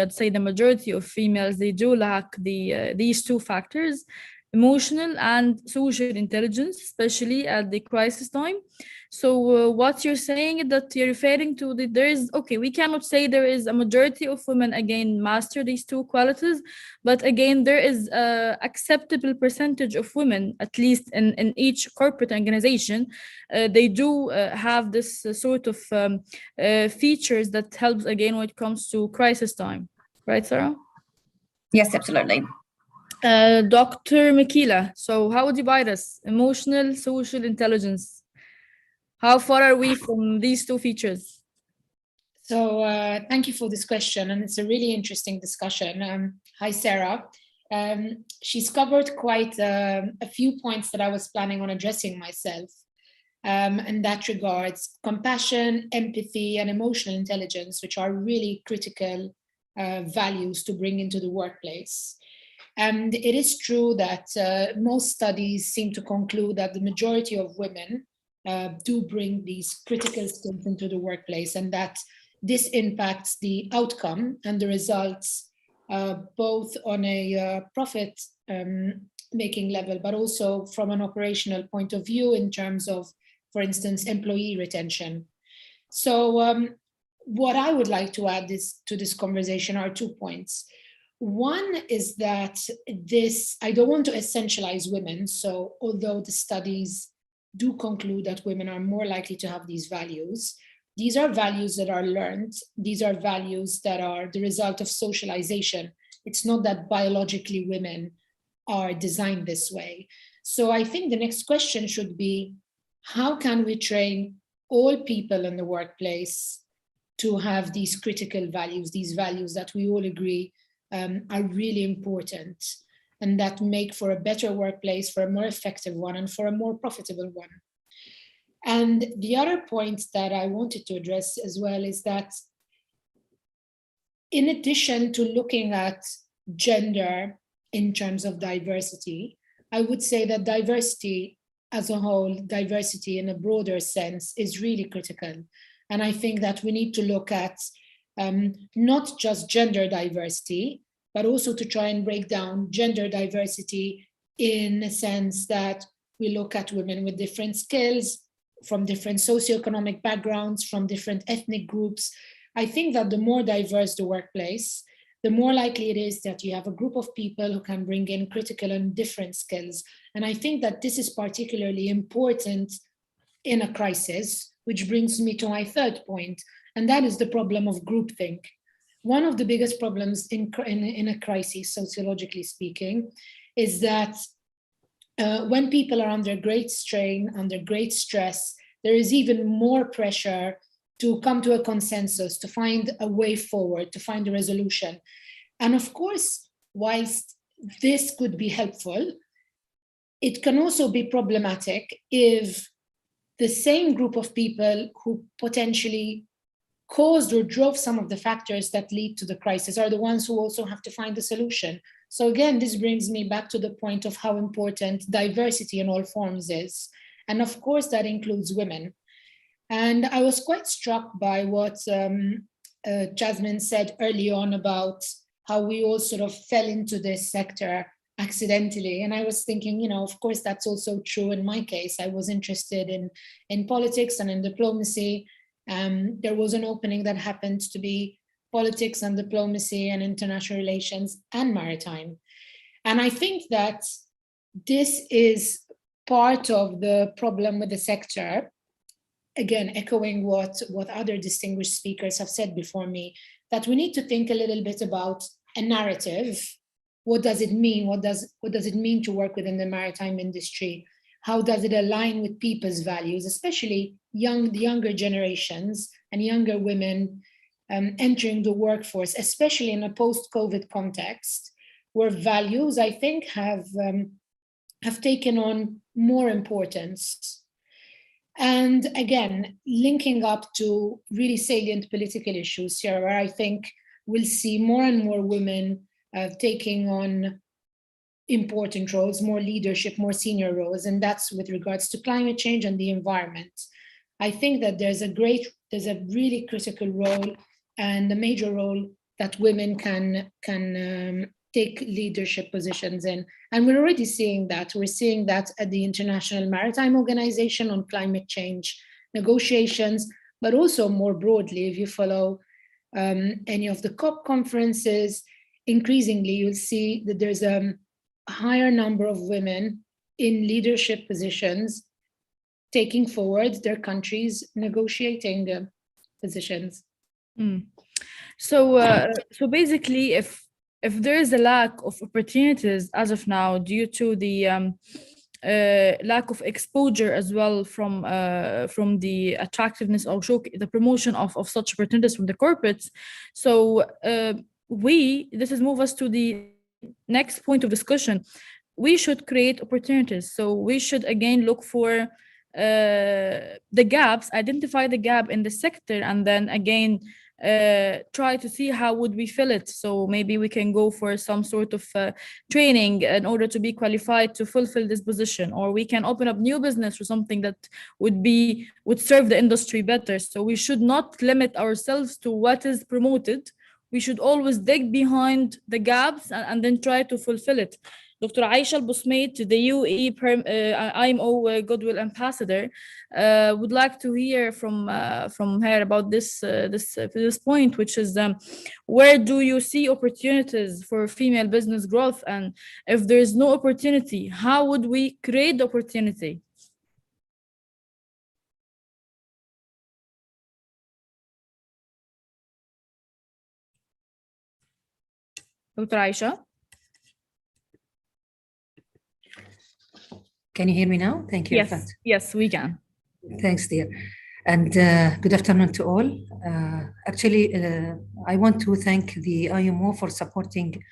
of females, they do lack these two factors, emotional and social intelligence, especially at the crisis time. So what you're saying is that you're referring to we cannot say there is a majority of women, again, master these two qualities, but again, there is a acceptable percentage of women, at least in each corporate organization, they do have this sort of features that helps, again, when it comes to crisis time. Right, Sarah? Yes, absolutely. Dr. Mikila, so how would you divide this? Emotional, social intelligence. How far are we from these two features? So thank you for this question, and it's a really interesting discussion. Hi, Sarah. She's covered quite a few points that I was planning on addressing myself. In that regards, compassion, empathy, and emotional intelligence, which are really critical values to bring into the workplace. And it is true that most studies seem to conclude that the majority of women do bring these critical skills into the workplace, and that this impacts the outcome and the results, both on a profit making level, but also from an operational point of view in terms of, for instance, employee retention. So what I would like to add to this conversation are 2 points. One is that I don't want to essentialize women. So although the studies do conclude that women are more likely to have these values, these are values that are learned. These are values that are the result of socialization. It's not that biologically women are designed this way. So I think the next question should be, how can we train all people in the workplace to have these critical values, these values that we all agree are really important and that make for a better workplace, for a more effective one, and for a more profitable one. And the other point that I wanted to address as well is that in addition to looking at gender in terms of diversity, I would say that diversity as a whole, diversity in a broader sense is really critical. And I think that we need to look at not just gender diversity, but also to try and break down gender diversity in a sense that we look at women with different skills, from different socioeconomic backgrounds, from different ethnic groups. I think that the more diverse the workplace, the more likely it is that you have a group of people who can bring in critical and different skills. And I think that this is particularly important in a crisis, which brings me to my third point, and that is the problem of groupthink. One of the biggest problems in a crisis, sociologically speaking, is that when people are under great strain, under great stress, there is even more pressure to come to a consensus, to find a way forward, to find a resolution. And of course, whilst this could be helpful, it can also be problematic if the same group of people who potentially caused or drove some of the factors that lead to the crisis are the ones who also have to find a solution. So again, this brings me back to the point of how important diversity in all forms is. And of course, that includes women. And I was quite struck by what Jasmine said early on about how we all sort of fell into this sector accidentally. And I was thinking, you know, of course, that's also true in my case. I was interested in politics and in diplomacy. There was an opening that happened to be politics and diplomacy and international relations and maritime. And I think that this is part of the problem with the sector. Again, echoing what other distinguished speakers have said before me, that we need to think a little bit about a narrative. What does it mean? What does it mean to work within the maritime industry? How does it align with people's values, especially the younger generations and younger women entering the workforce, especially in a post-COVID context, where values, I think, have taken on more importance. And again, linking up to really salient political issues here, where I think we'll see more and more women taking on important roles, more leadership, more senior roles, and that's with regards to climate change and the environment. I think that there's a really critical role and a major role that women can take leadership positions in. And we're already seeing that. We're seeing that at the International Maritime Organization on climate change negotiations, but also more broadly, if you follow any of the COP conferences, increasingly you'll see that there's a higher number of women in leadership positions taking forward their country's negotiating positions. So basically, if there is a lack of opportunities as of now due to the lack of exposure as well from the attractiveness or the promotion of such opportunities from the corporates, so this is move us to the next point of discussion. We should create opportunities. So we should again look for the gaps, identify the gap in the sector, and then again try to see how would we fill it. So maybe we can go for some sort of training in order to be qualified to fulfill this position, or we can open up new business or something that would serve the industry better. So we should not limit ourselves to what is promoted. We should always dig behind the gaps and then try to fulfill it. Dr. Aisha Al-Busmait, the UAE IMO Goodwill Ambassador, would like to hear from her about this point, which is where do you see opportunities for female business growth? And if there is no opportunity, how would we create the opportunity? Dr. Aisha? Can you hear me now? Thank you. Yes, yes, we can. Thanks, dear. And good afternoon to all. Actually, I want to thank the IMO for supporting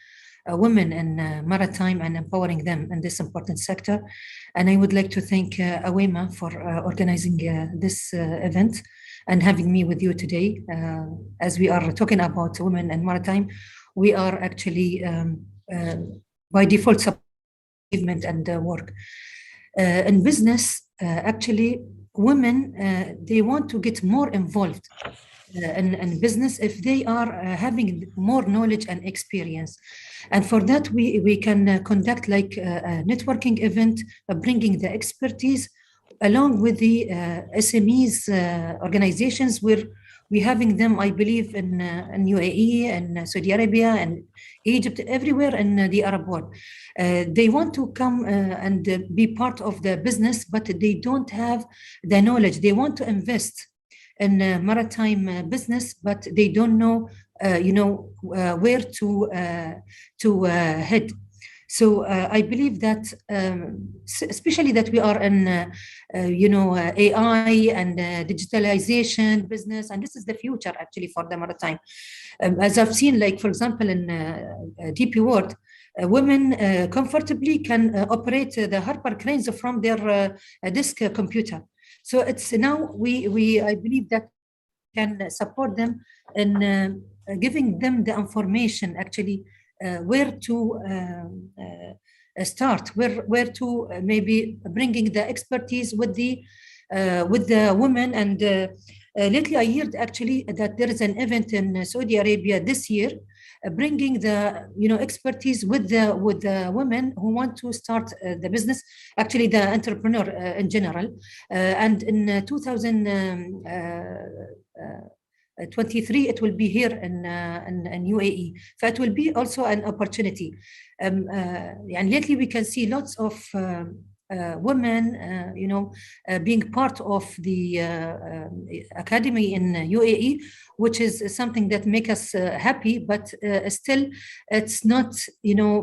women in maritime and empowering them in this important sector. And I would like to thank AWIMA for organizing this event and having me with you today. As we are talking about women and maritime, we are actually by default achievement and work. In business, actually, women, they want to get more involved in business if they are having more knowledge and experience. And for that, we can conduct like a networking event, bringing the expertise along with the SMEs organizations where we having them, I believe, in UAE and Saudi Arabia and Egypt, everywhere in the Arab world. They want to come and be part of the business, but they don't have the knowledge. They want to invest in maritime business, but they don't know, where to head. So I believe that, especially that we are in, AI and digitalization business, and this is the future actually for the maritime. As I've seen, like for example, in DP World, women comfortably can operate the harbor cranes from their disk computer. So it's now I believe that can support them in giving them the information actually. Where to start, where to maybe bringing the expertise with the women. And lately I heard actually that there is an event in Saudi Arabia this year, bringing the expertise with the women who want to start the business, actually the entrepreneur in general. And in 2023 it will be here in UAE. So it will be also an opportunity. And lately we can see lots of women, being part of the academy in UAE, which is something that makes us happy. But still, it's not,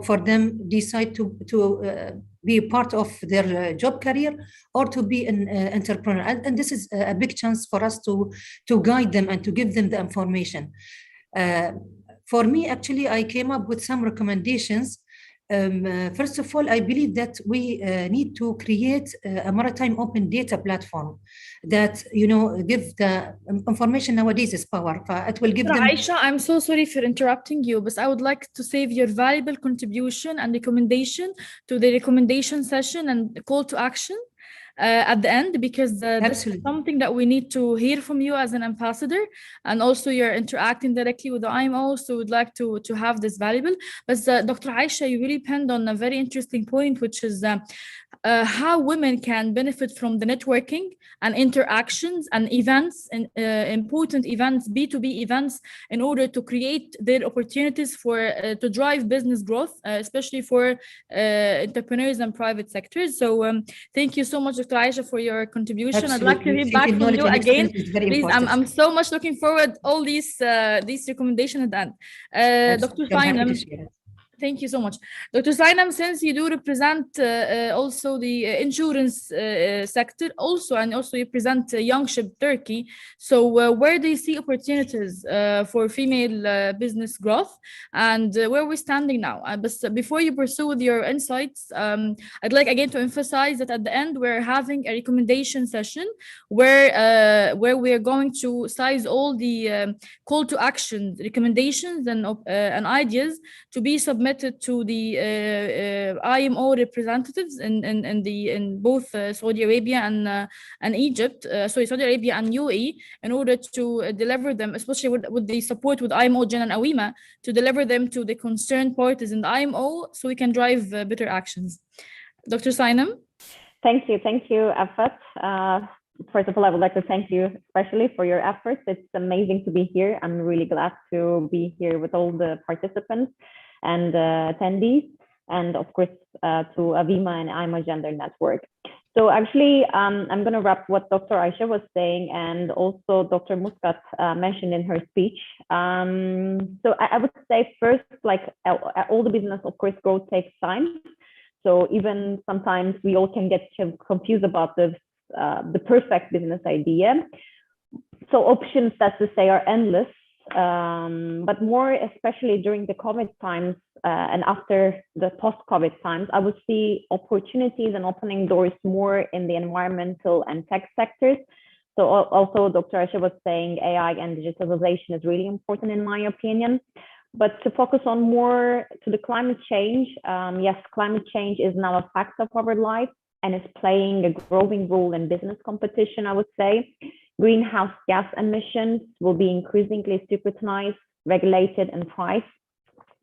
for them decide to be a part of their job career or to be an entrepreneur. And this is a big chance for us to guide them and to give them the information. For me, actually, I came up with some recommendations. First of all, I believe that we need to create a maritime open data platform that, give the information nowadays is power. It will give them. Aisha, I'm so sorry for interrupting you, but I would like to save your valuable contribution and recommendation to the recommendation session and call to action at the end, because this is something that we need to hear from you as an ambassador, and also you're interacting directly with the IMO, so we'd like to have this valuable. But Dr. Aisha, you really penned on a very interesting point, which is how women can benefit from the networking and interactions and events and important events, B2B events, in order to create their opportunities for to drive business growth, especially for entrepreneurs and private sectors. So thank you so much, Dr. Aisha, for your contribution. Absolutely. I'd like to hear back from you again. Please, I'm so much looking forward all these recommendations at the end. Dr. Sainem, thank you so much. Dr. Sainem, since you do represent also the insurance sector, and also you present Young Ship Turkey, so where do you see opportunities for female business growth, and where we're standing now? But before you pursue with your insights, I'd like again to emphasize that at the end we're having a recommendation session where we're going to size all the call to action recommendations and ideas to be submitted to the IMO representatives in both Saudi Arabia and Egypt, Saudi Arabia and UAE, in order to deliver them, especially with the support with IMOGEN and AWIMA, to deliver them to the concerned parties in the IMO, so we can drive better actions. Dr. Sainem? Thank you, Afat. First of all, I would like to thank you especially for your efforts. It's amazing to be here. I'm really glad to be here with all the participants and attendees, and of course to AWIMA and IMOGENder Network. So actually, I'm going to wrap what Dr. Aisha was saying, and also Dr. Muscat mentioned in her speech. So I would say first, like all the business, of course, growth takes time. So even sometimes we all can get confused about the perfect business idea. So options, that's to say, are endless. But more especially during the COVID times and after the post-COVID times, I would see opportunities and opening doors more in the environmental and tech sectors. So also Dr. Aisha was saying AI and digitalization is really important in my opinion. But to focus on more to the climate change, yes, climate change is now a fact of our life. and is playing a growing role in business competition, I would say. Greenhouse gas emissions will be increasingly scrutinized, regulated, and priced.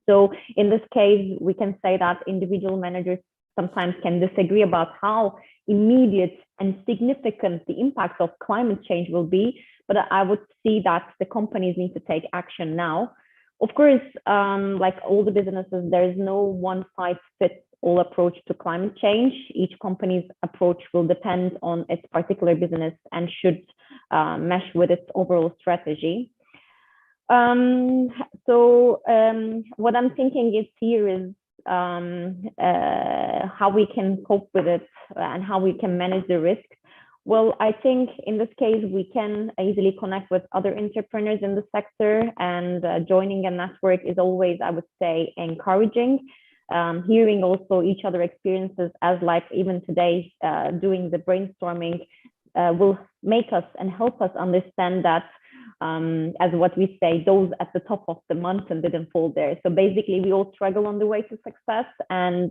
So in this case, we can say that individual managers sometimes can disagree about how immediate and significant the impact of climate change will be, but I would see that the companies need to take action now. Of course, like all the businesses, there is no one-size-fits-all approach to climate change. Each company's approach will depend on its particular business and should mesh with its overall strategy. What I'm thinking is here is how we can cope with it and how we can manage the risk. Well, I think in this case, we can easily connect with other entrepreneurs in the sector, and joining a network is always, I would say, encouraging. Hearing also each other experiences, as like even today, doing the brainstorming will make us and help us understand that as what we say, those at the top of the mountain didn't fall there. So basically, we all struggle on the way to success, and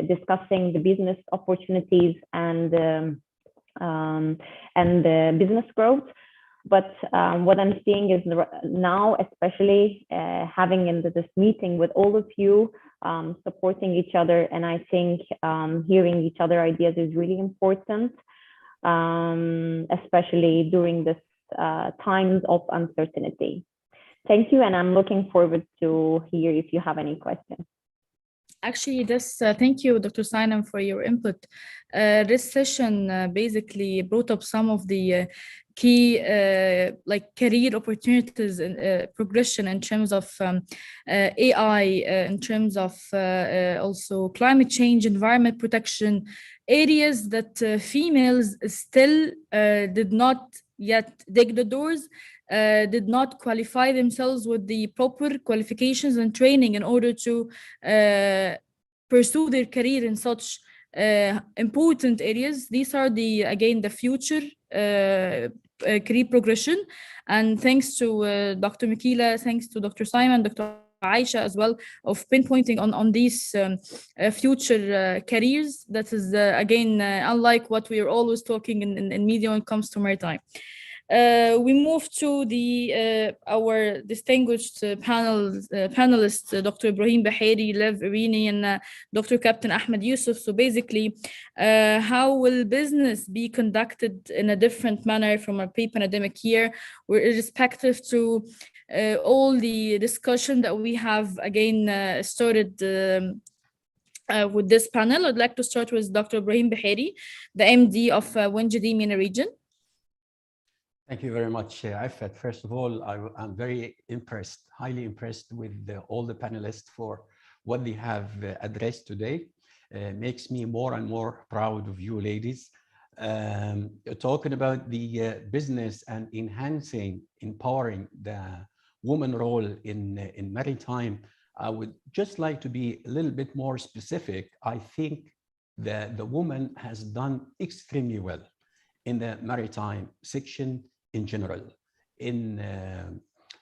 discussing the business opportunities and business growth. But what I'm seeing is now, especially having in this meeting with all of you, supporting each other, and I think hearing each other ideas is really important, especially during this times of uncertainty. Thank you, and I'm looking forward to hear if you have any questions. Actually, thank you, Dr. Sainem, for your input. This session basically brought up some of the key like career opportunities and progression in terms of AI, in terms of also climate change, environment protection, areas that females still did not yet dig the doors, did not qualify themselves with the proper qualifications and training in order to pursue their career in such important areas. These are again the future career progression. And thanks to Dr. Mikila, thanks to Dr. Simon, Dr. Aisha as well, of pinpointing on these future careers. That is again unlike what we are always talking in media when it comes to maritime. We move to our distinguished panelists, Dr. Ibrahim Baheri, Lev Irini, and Dr. Captain Ahmed Yusuf. So basically, how will business be conducted in a different manner from a pre-pandemic year, where irrespective to all the discussion that we have again started with this panel? I'd like to start with Dr. Ibrahim Baheri, the MD of WNGD MENA region. Thank you very much, Ifat. First of all, I'm very impressed, highly impressed with all the panelists for what they have addressed today. Makes me more and more proud of you ladies. Talking about the business and enhancing, empowering the woman role in maritime, I would just like to be a little bit more specific. I think that the woman has done extremely well in the maritime section in general, in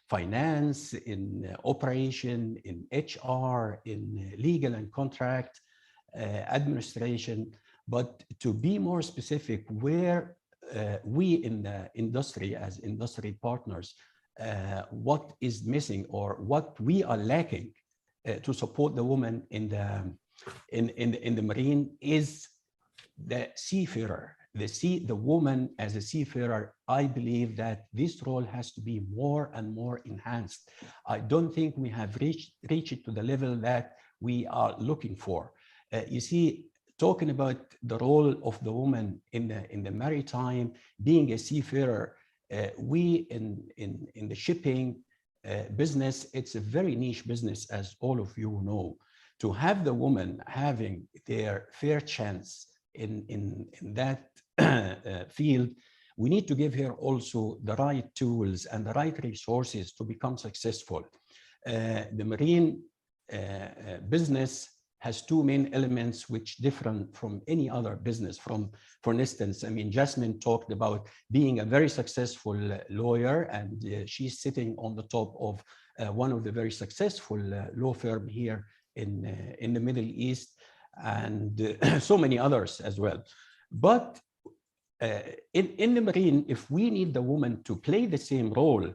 finance, in operation, in HR, in legal and contract, administration. But to be more specific, where we in the industry, as industry partners, what is missing or what we are lacking to support the woman in the marine is the seafarer. The woman as a seafarer. I believe that this role has to be more and more enhanced. I don't think we have reached it to the level that we are looking for. You see, talking about the role of the woman in the maritime, being a seafarer, we in the shipping business, it's a very niche business, as all of you know. To have the woman having their fair chance in that field, we need to give her also the right tools and the right resources to become successful. The marine business has two main elements which different from any other business. For instance, I mean, Jasmine talked about being a very successful lawyer, and she's sitting on the top of one of the very successful law firm here in the Middle East. and so many others as well. But in the Marine, if we need the woman to play the same role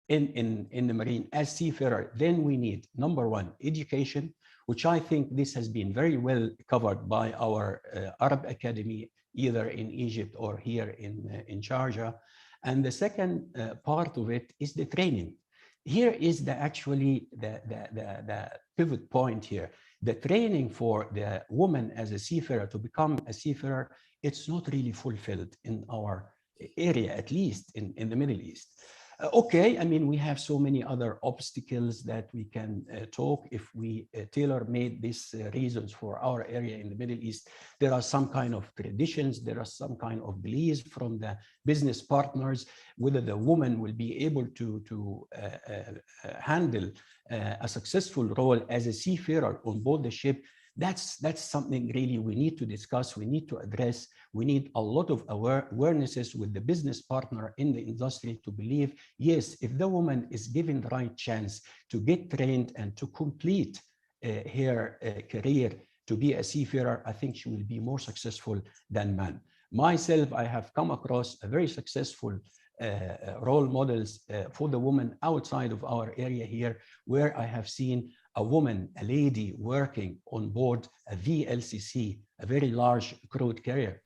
in the Marine as seafarer, then we need, number one, education, which I think this has been very well covered by our Arab Academy, either in Egypt or here in Sharjah. And the second part of it is the training. Here is actually the pivot point here. The training for the woman as a seafarer to become a seafarer, it's not really fulfilled in our area, at least in the Middle East. Okay, I mean, we have so many other obstacles that we can talk. If we tailor-made these reasons for our area in the Middle East, there are some kind of traditions, there are some kind of beliefs from the business partners, whether the woman will be able to handle a successful role as a seafarer on board the ship. That's something really we need to discuss, we need to address. We need a lot of awarenesses with the business partner in the industry to believe, yes, if the woman is given the right chance to get trained and to complete her career to be a seafarer, I think she will be more successful than man. Myself, I have come across a very successful role models for the woman outside of our area here, where I have seen a woman, a lady working on board a VLCC, a very large crude carrier,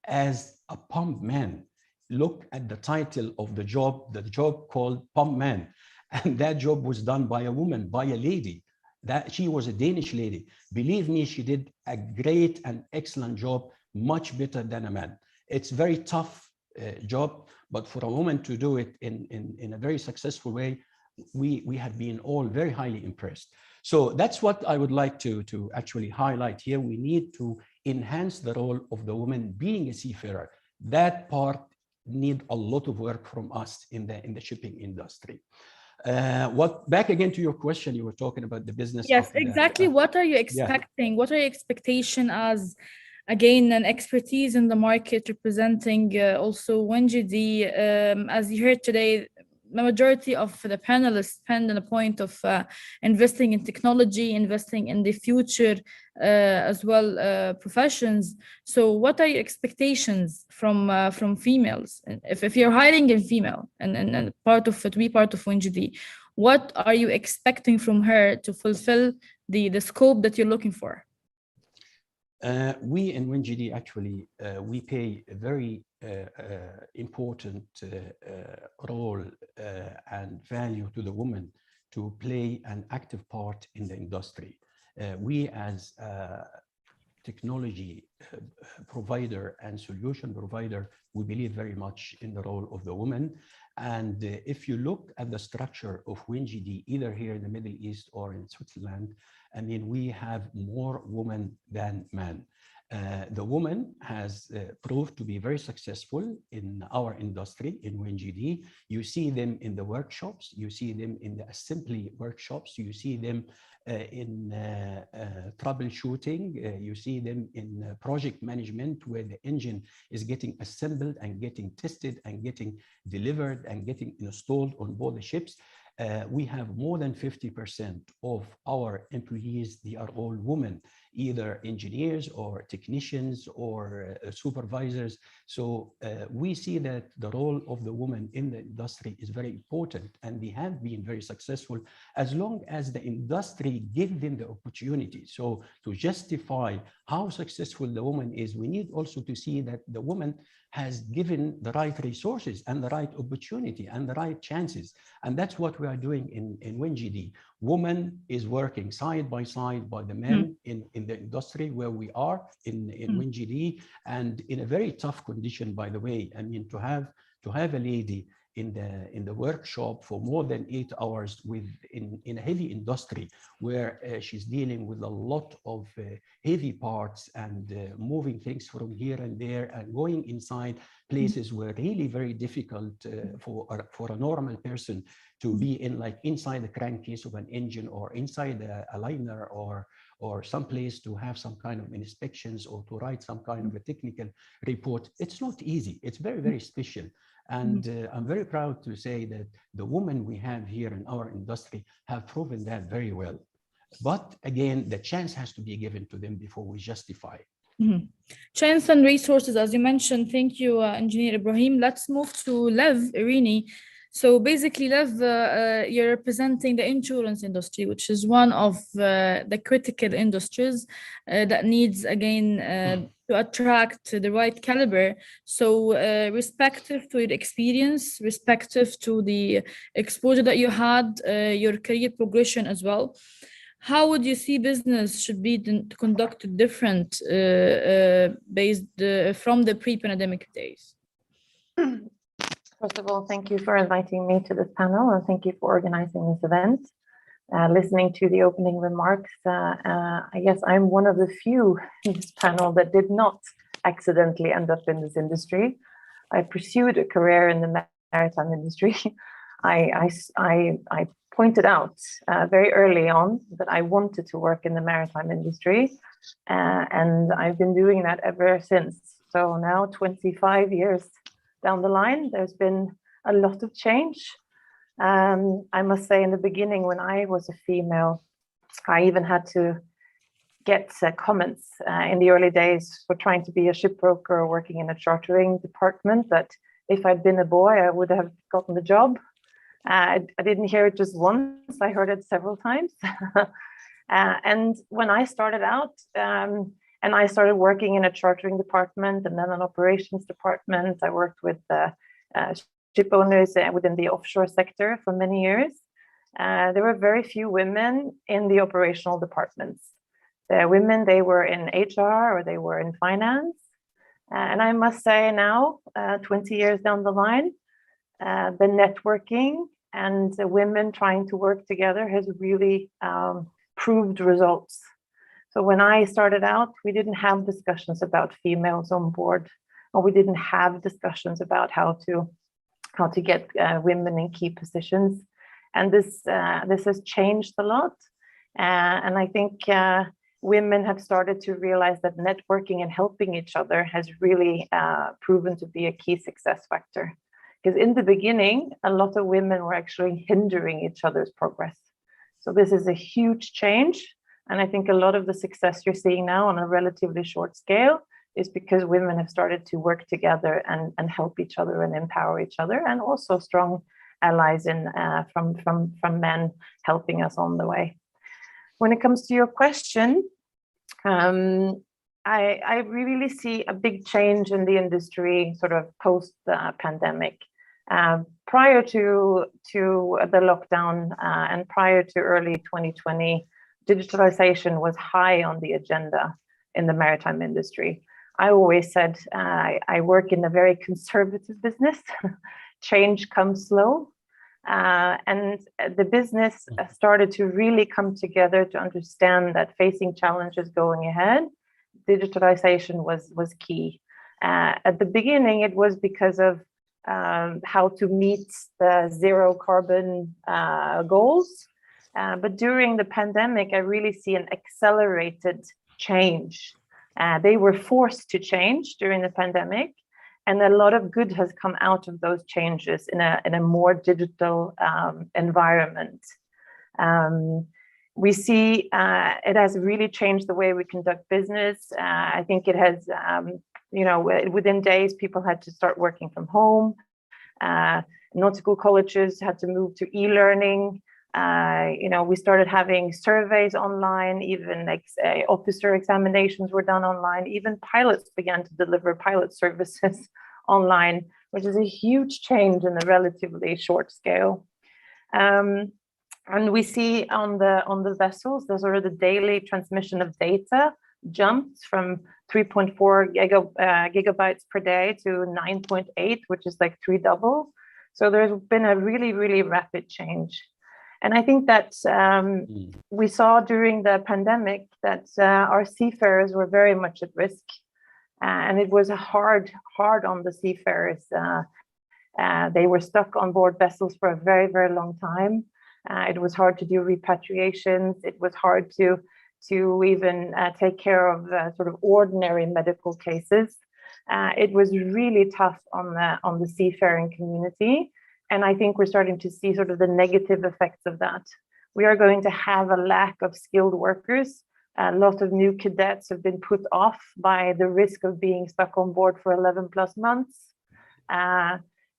as a pump man. Look at the title of the job called pump man. And that job was done by a woman, by a lady. That she was a Danish lady. Believe me, she did a great and excellent job, much better than a man. It's very tough job, but for a woman to do it in a very successful way, we have been all very highly impressed. So that's what I would like to actually highlight here. We need to enhance the role of the woman being a seafarer. That part need a lot of work from us in the shipping industry. Back again to your question, you were talking about the business. Yes, exactly. What are you expecting? Yeah. What are your expectation as, again, an expertise in the market representing also WNGD? As you heard today, the majority of the panelists spend on the point of investing in technology, investing in the future as well professions. So what are your expectations from females? If you're hiring a female and part of to be part of WNGD, what are you expecting from her to fulfill the scope that you're looking for? We in WNGD actually, we pay a very important role and value to the woman to play an active part in the industry. We as a technology provider and solution provider, we believe very much in the role of the woman. And if you look at the structure of WNGD, either here in the Middle East or in Switzerland, I mean, we have more women than men. The woman has proved to be very successful in our industry, in WNGD. You see them in the workshops, you see them in the assembly workshops, you see them in troubleshooting, you see them in project management, where the engine is getting assembled and getting tested and getting delivered and getting installed on board the ships. We have more than 50% of our employees, they are all women, either engineers or technicians or supervisors. So we see that the role of the woman in the industry is very important, and they have been very successful as long as the industry gives them the opportunity. So to justify how successful the woman is, we need also to see that the woman has given the right resources and the right opportunity and the right chances. And that's what we are doing in WNGD. Woman is working side by side by the men in the industry where we are in WNGD, and in a very tough condition, by the way. I mean, to have a lady in the workshop for more than 8 hours in a heavy industry where she's dealing with a lot of heavy parts and moving things from here and there and going inside places were really very difficult for a normal person to be in, like inside the crankcase of an engine or inside a liner or someplace to have some kind of inspections or to write some kind of a technical report. It's not easy. It's very, very special. And I'm very proud to say that the women we have here in our industry have proven that very well. But again, the chance has to be given to them before we justify. Chance and resources, as you mentioned. Thank you, Engineer Ibrahim. Let's move to Lev Irini. So basically, Lev, you're representing the insurance industry, which is one of the critical industries that needs, again, to attract the right caliber. So respective to your experience, respective to the exposure that you had, your career progression as well, how would you see business should be conducted different based from the pre-pandemic days? First of all, thank you for inviting me to this panel, and thank you for organizing this event. Listening to the opening remarks, I guess I'm one of the few in this panel that did not accidentally end up in this industry. I pursued a career in the maritime industry. I pointed out very early on that I wanted to work in the maritime industry, and I've been doing that ever since. So now 25 years down the line, there's been a lot of change. I must say, in the beginning, when I was a female, I even had to get comments in the early days for trying to be a shipbroker or working in a chartering department that if I'd been a boy, I would have gotten the job. I didn't hear it just once, I heard it several times. And when I started out, and I started working in a chartering department and then an operations department. I worked with ship owners within the offshore sector for many years. There were very few women in the operational departments. The women, they were in HR or they were in finance. And I must say now, 20 years down the line, the networking and the women trying to work together has really proved results. So when I started out, we didn't have discussions about females on board, or we didn't have discussions about how to get women in key positions. And this has changed a lot. And I think women have started to realize that networking and helping each other has really proven to be a key success factor. Because in the beginning, a lot of women were actually hindering each other's progress. So this is a huge change. And I think a lot of the success you're seeing now on a relatively short scale is because women have started to work together and help each other and empower each other, and also strong allies from men helping us on the way. When it comes to your question, I really see a big change in the industry sort of post-pandemic. Prior to the lockdown and prior to early 2020, digitalization was high on the agenda in the maritime industry. I always said I work in a very conservative business. Change comes slow. And the business started to really come together to understand that facing challenges going ahead, digitalization was key. At the beginning, it was because of how to meet the zero carbon goals. But during the pandemic, I really see an accelerated change. They were forced to change during the pandemic, and a lot of good has come out of those changes in a more digital environment. We see it has really changed the way we conduct business. I think it has, within days, people had to start working from home. Nautical colleges had to move to e-learning. We started having surveys online, even officer examinations were done online, even pilots began to deliver pilot services online, which is a huge change in a relatively short scale. And we see on the vessels, the sort of the daily transmission of data jumped from 3.4 gigabytes per day to 9.8, which is like 3 double. So there's been a really, really rapid change. And I think that we saw during the pandemic that our seafarers were very much at risk. And it was hard on the seafarers. They were stuck on board vessels for a very, very long time. It was hard to do repatriations. It was hard to even take care of sort of ordinary medical cases. It was really tough on the seafaring community. And I think we're starting to see sort of the negative effects of that. we are going to have a lack of skilled workers. A lot of new cadets have been put off by the risk of being stuck on board for 11 plus months.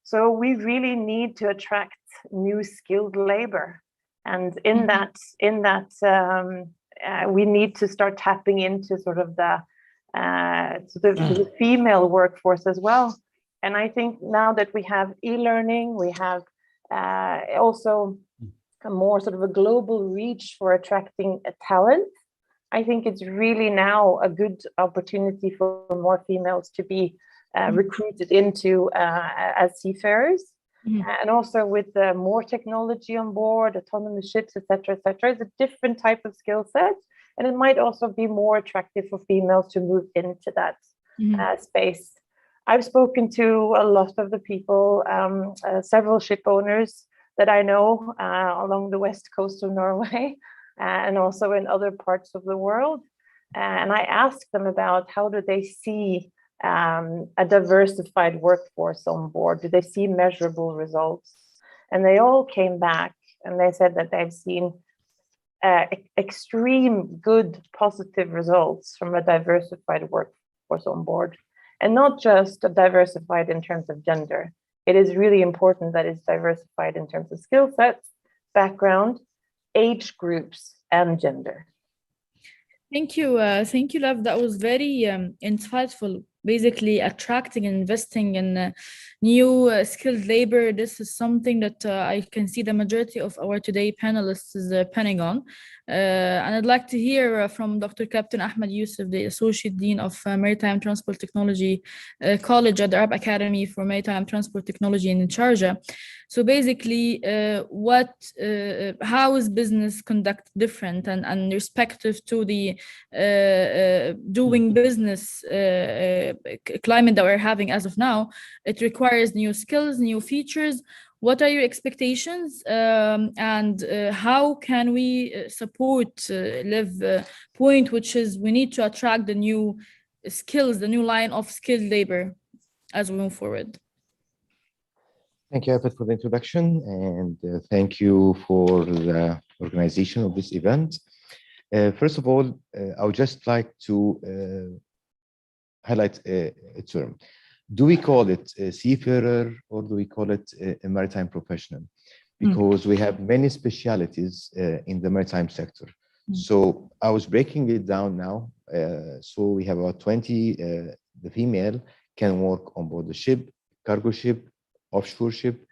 So we really need to attract new skilled labor. And in that, we need to start tapping into sort of the female workforce as well. And I think now that we have e-learning, we have also a more sort of a global reach for attracting a talent. I think it's really now a good opportunity for more females to be recruited into as seafarers. And also with more technology on board, autonomous ships, etc., it's a different type of skill set. And it might also be more attractive for females to move into that space. I've spoken to a lot of the people, several ship owners that I know along the west coast of Norway and also in other parts of the world. And I asked them about how do they see a diversified workforce on board? Do they see measurable results? And they all came back and they said that they've seen extreme good positive results from a diversified workforce on board. And not just diversified in terms of gender. It is really important that it's diversified in terms of skill sets, background, age groups, and gender. Thank you, Love. That was very insightful. Basically, attracting and investing in new skilled labor. This is something that I can see the majority of our today panelists is penning on. And I'd like to hear from Dr. Captain Ahmed Youssef, the Associate Dean of Maritime Transport Technology College at the Arab Academy for Maritime Transport Technology in Sharjah. So basically, how is business conduct different and respective to the doing business climate that we're having as of now? It requires new skills, new features. What are your expectations, and how can we support Liv point, which is we need to attract the new skills, the new line of skilled labor as we move forward? Thank you, Afet, for the introduction, and thank you for the organization of this event. First of all, I would just like to highlight a term. Do we call it a seafarer or do we call it a maritime professional? Because we have many specialities in the maritime sector. So I was breaking it down now. So we have about 20, the female can work on board the ship, cargo ship, offshore ship.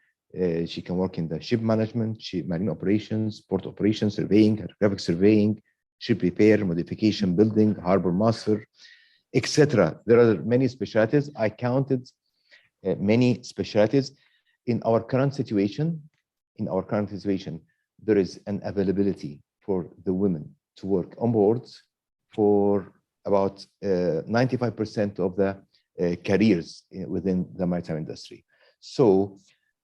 She can work in the ship management, marine operations, port operations, surveying, hydrographic surveying, ship repair, modification, building, harbor master, etc. There are many specialties. I counted many specialties. In our current situation, there is an availability for the women to work on board for about 95% of the careers within the maritime industry. So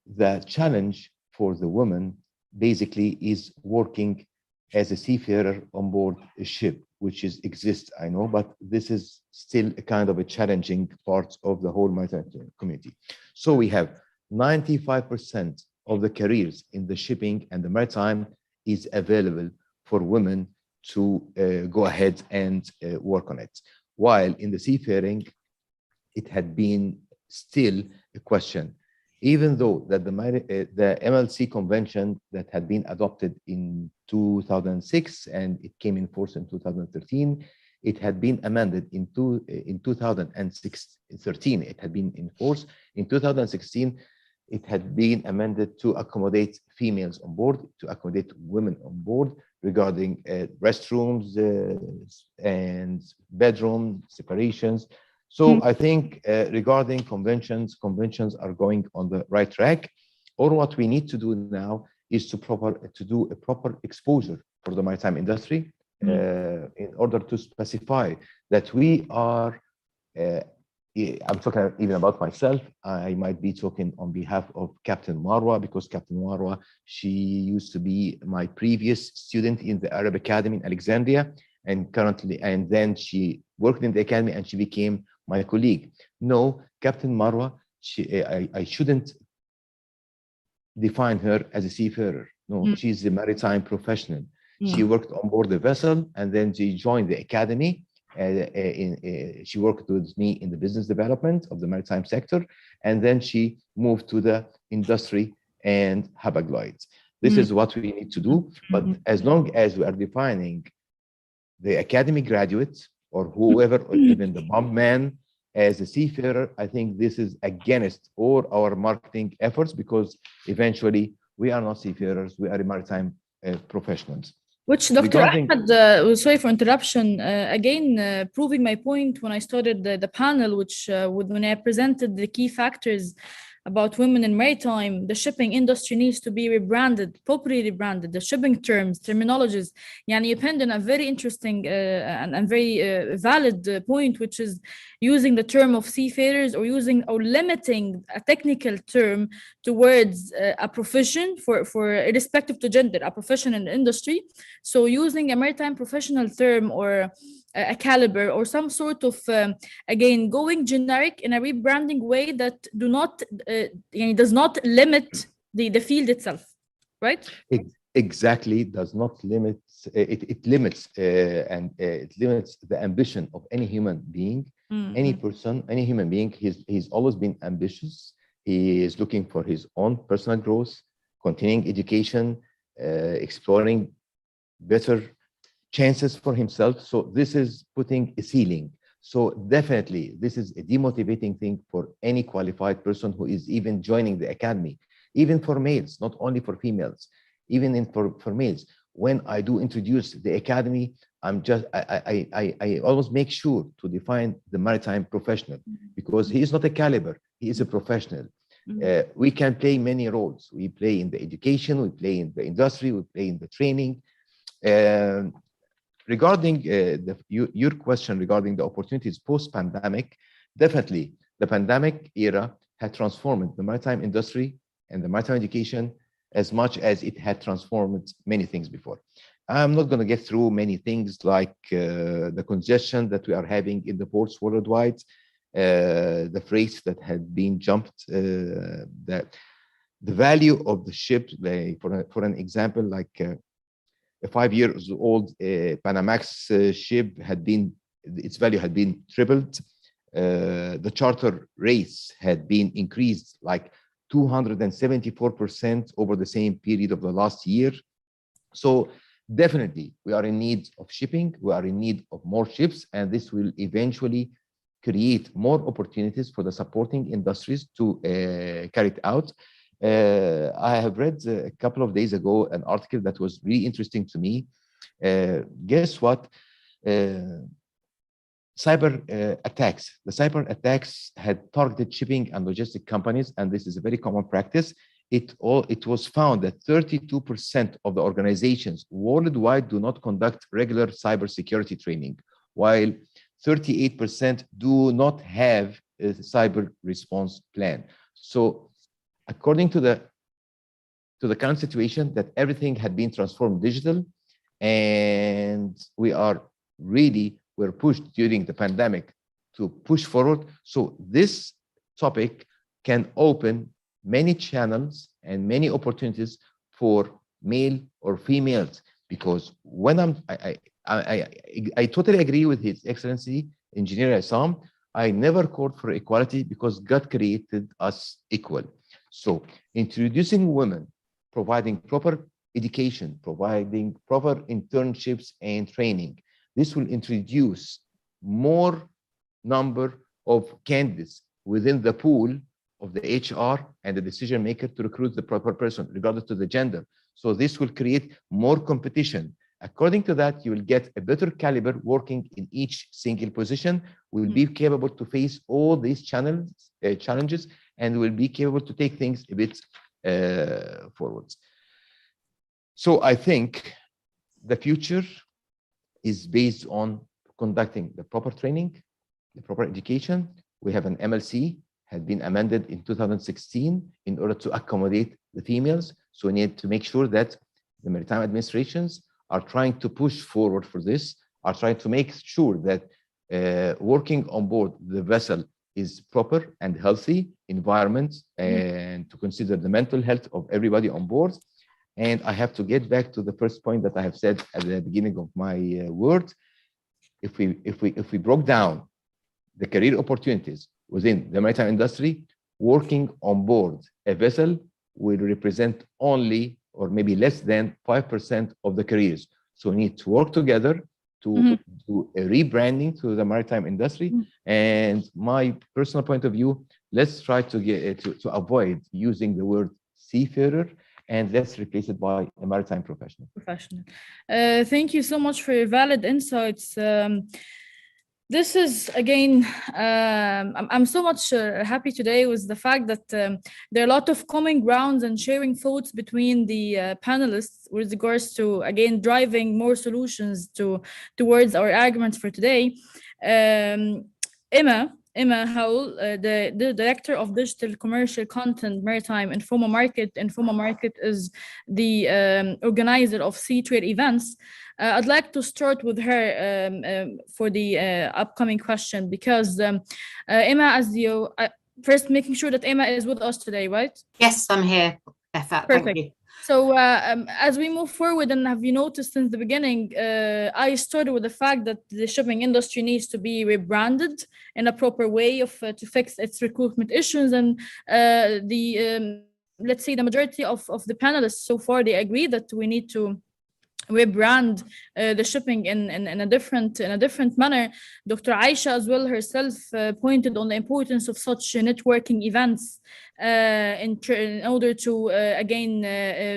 the challenge for the woman basically is working as a seafarer on board a ship, which exists, I know, but this is still a kind of a challenging part of the whole maritime community. So we have 95% of the careers in the shipping and the maritime is available for women to go ahead and work on it. While in the seafaring, it had been still a question. Even though that the MLC convention that had been adopted in 2006 and it came in force in 2013, it had been amended in 2013. It had been in force. In 2016, it had been amended to accommodate females on board, to accommodate women on board regarding restrooms and bedroom separations. So I think regarding conventions are going on the right track. Or what we need to do now is to do a proper exposure for the maritime industry in order to specify that we are, I'm talking even about myself, I might be talking on behalf of Captain Marwa, because Captain Marwa, she used to be my previous student in the Arab Academy in Alexandria, and then she worked in the academy and she became my colleague. No, Captain Marwa, I shouldn't define her as a seafarer. No, she's a maritime professional. She worked on board the vessel, and then she joined the academy. She worked with me in the business development of the maritime sector, and then she moved to the industry and Hapag-Lloyd. This is what we need to do. But as long as we are defining the academy graduates or whoever, or even the bumpman as a seafarer, I think this is against all our marketing efforts, because eventually we are not seafarers, we are maritime professionals. Which Dr. Ahmed, sorry for interruption, again, proving my point when I started the panel, which when I presented the key factors about women in maritime, the shipping industry needs to be rebranded, properly rebranded. The shipping terms, terminologies, you pinned on a very interesting and very valid point, which is using the term of seafarers or limiting a technical term towards a profession for irrespective to gender, a profession in the industry. So using a maritime professional term or a caliber or some sort of, again, going generic in a rebranding way that does not limit the field itself, right? Exactly, does not limit, it limits it limits the ambition of any human being, any person, any human being. He's always been ambitious. He is looking for his own personal growth, continuing education, exploring better chances for himself. So this is putting a ceiling. So definitely this is a demotivating thing for any qualified person who is even joining the academy, even for males, not only for females, even for males. When I do introduce the academy, I always make sure to define the maritime professional, because he is not a caliber, he is a professional. We can play many roles. We play in the education, we play in the industry, we play in the training. Regarding your question regarding the opportunities post-pandemic, definitely the pandemic era had transformed the maritime industry and the maritime education as much as it had transformed many things before. I'm not going to get through many things like the congestion that we are having in the ports worldwide, the freights that had been jumped, the value of the ship, for an example, like a 5-year-old Panamax ship its value had been tripled. The charter rates had been increased like 274% over the same period of the last year. So definitely we are in need of shipping, we are in need of more ships, and this will eventually create more opportunities for the supporting industries to carry it out. I have read a couple of days ago an article that was really interesting to me. Guess what? Cyber attacks. The cyber attacks had targeted shipping and logistic companies, and this is a very common practice. It was found that 32% of the organizations worldwide do not conduct regular cybersecurity training, while 38% do not have a cyber response plan. So according to the current situation, that everything had been transformed digital, and we're pushed during the pandemic to push forward. So this topic can open many channels and many opportunities for male or females, because when I totally agree with His Excellency Engineer Assam. I never called for equality because God created us equal. So introducing women, providing proper education, providing proper internships and training, this will introduce more number of candidates within the pool of the HR and the decision maker to recruit the proper person, regardless to the gender. So this will create more competition. According to that, you will get a better caliber working in each single position. We will be capable to face all these challenges, and will be capable to take things a bit forwards. So I think the future is based on conducting the proper training, the proper education. We have an MLC, had been amended in 2016 in order to accommodate the females. So we need to make sure that the maritime administrations are trying to push forward for this, are trying to make sure that working on board the vessel is proper and healthy environment, and to consider the mental health of everybody on board. And I have to get back to the first point that I have said at the beginning of my word. If we broke down the career opportunities within the maritime industry, working on board a vessel will represent only or maybe less than 5% of the careers. So we need to work together to do a rebranding to the maritime industry. And my personal point of view, let's try to get to avoid using the word seafarer, and let's replace it by a maritime professional. Thank you so much for your valid insights. This is, again, I'm so much happy today with the fact that there are a lot of common grounds and sharing thoughts between the panelists with regards to, again, driving more solutions towards our arguments for today. Emma Howell, the Director of Digital Commercial Content, Maritime Informa Market. Informa Market is the organizer of sea trade events. I'd like to start with her for the upcoming question, because Emma, as you first making sure that Emma is with us today, right? Yes, I'm here, Effat. Thank you. So as we move forward, and have you noticed since the beginning, I started with the fact that the shipping industry needs to be rebranded in a proper way to fix its recruitment issues. And let's say the majority of the panelists so far, they agree that we need to rebrand the shipping in a different manner. Dr. Aisha as well herself pointed on the importance of such networking events in order to again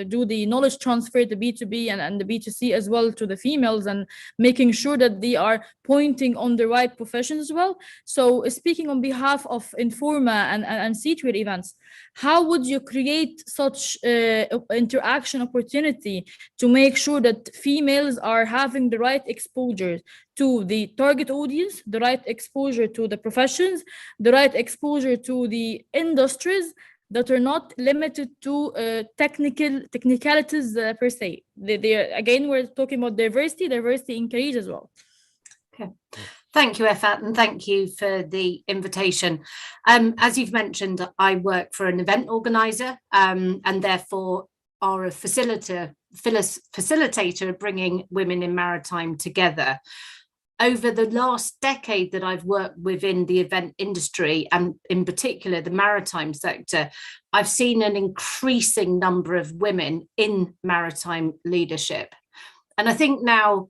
do the knowledge transfer, the B2B and the B2C as well, to the females, and making sure that they are pointing on the right professions as well. So speaking on behalf of Informa and Sea Trade events, how would you create such interaction opportunity to make sure that females are having the right exposure to the target audience, the right exposure to the professions, the right exposure to the industries that are not limited to technicalities per se? Again, we're talking about diversity in careers as well. Okay. Thank you, Effat, and thank you for the invitation. As you've mentioned, I work for an event organizer and therefore are a facilitator bringing women in maritime together. Over the last decade that I've worked within the event industry, and in particular the maritime sector, I've seen an increasing number of women in maritime leadership. And I think now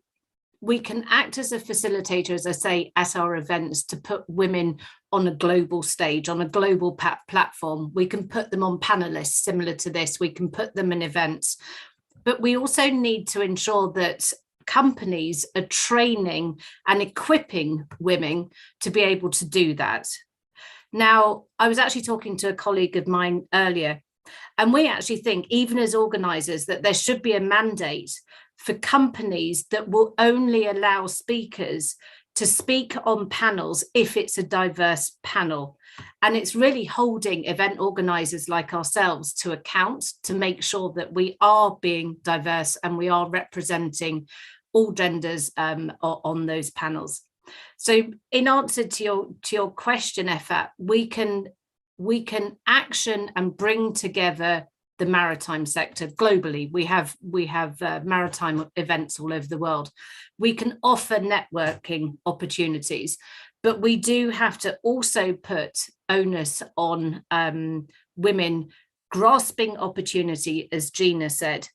we can act as a facilitator, as I say, at our events, to put women on a global stage, on a global platform. We can put them on panelists similar to this. We can put them in events. But we also need to ensure that companies are training and equipping women to be able to do that. Now, I was actually talking to a colleague of mine earlier, and we actually think, even as organizers, that there should be a mandate for companies that will only allow speakers to speak on panels if it's a diverse panel. And it's really holding event organizers like ourselves to account to make sure that we are being diverse and we are representing all genders on those panels. So in answer to your question, Effat, we can action and bring together the maritime sector globally. We have maritime events all over the world. We can offer networking opportunities, but we do have to also put onus on women grasping opportunity, as Gina said.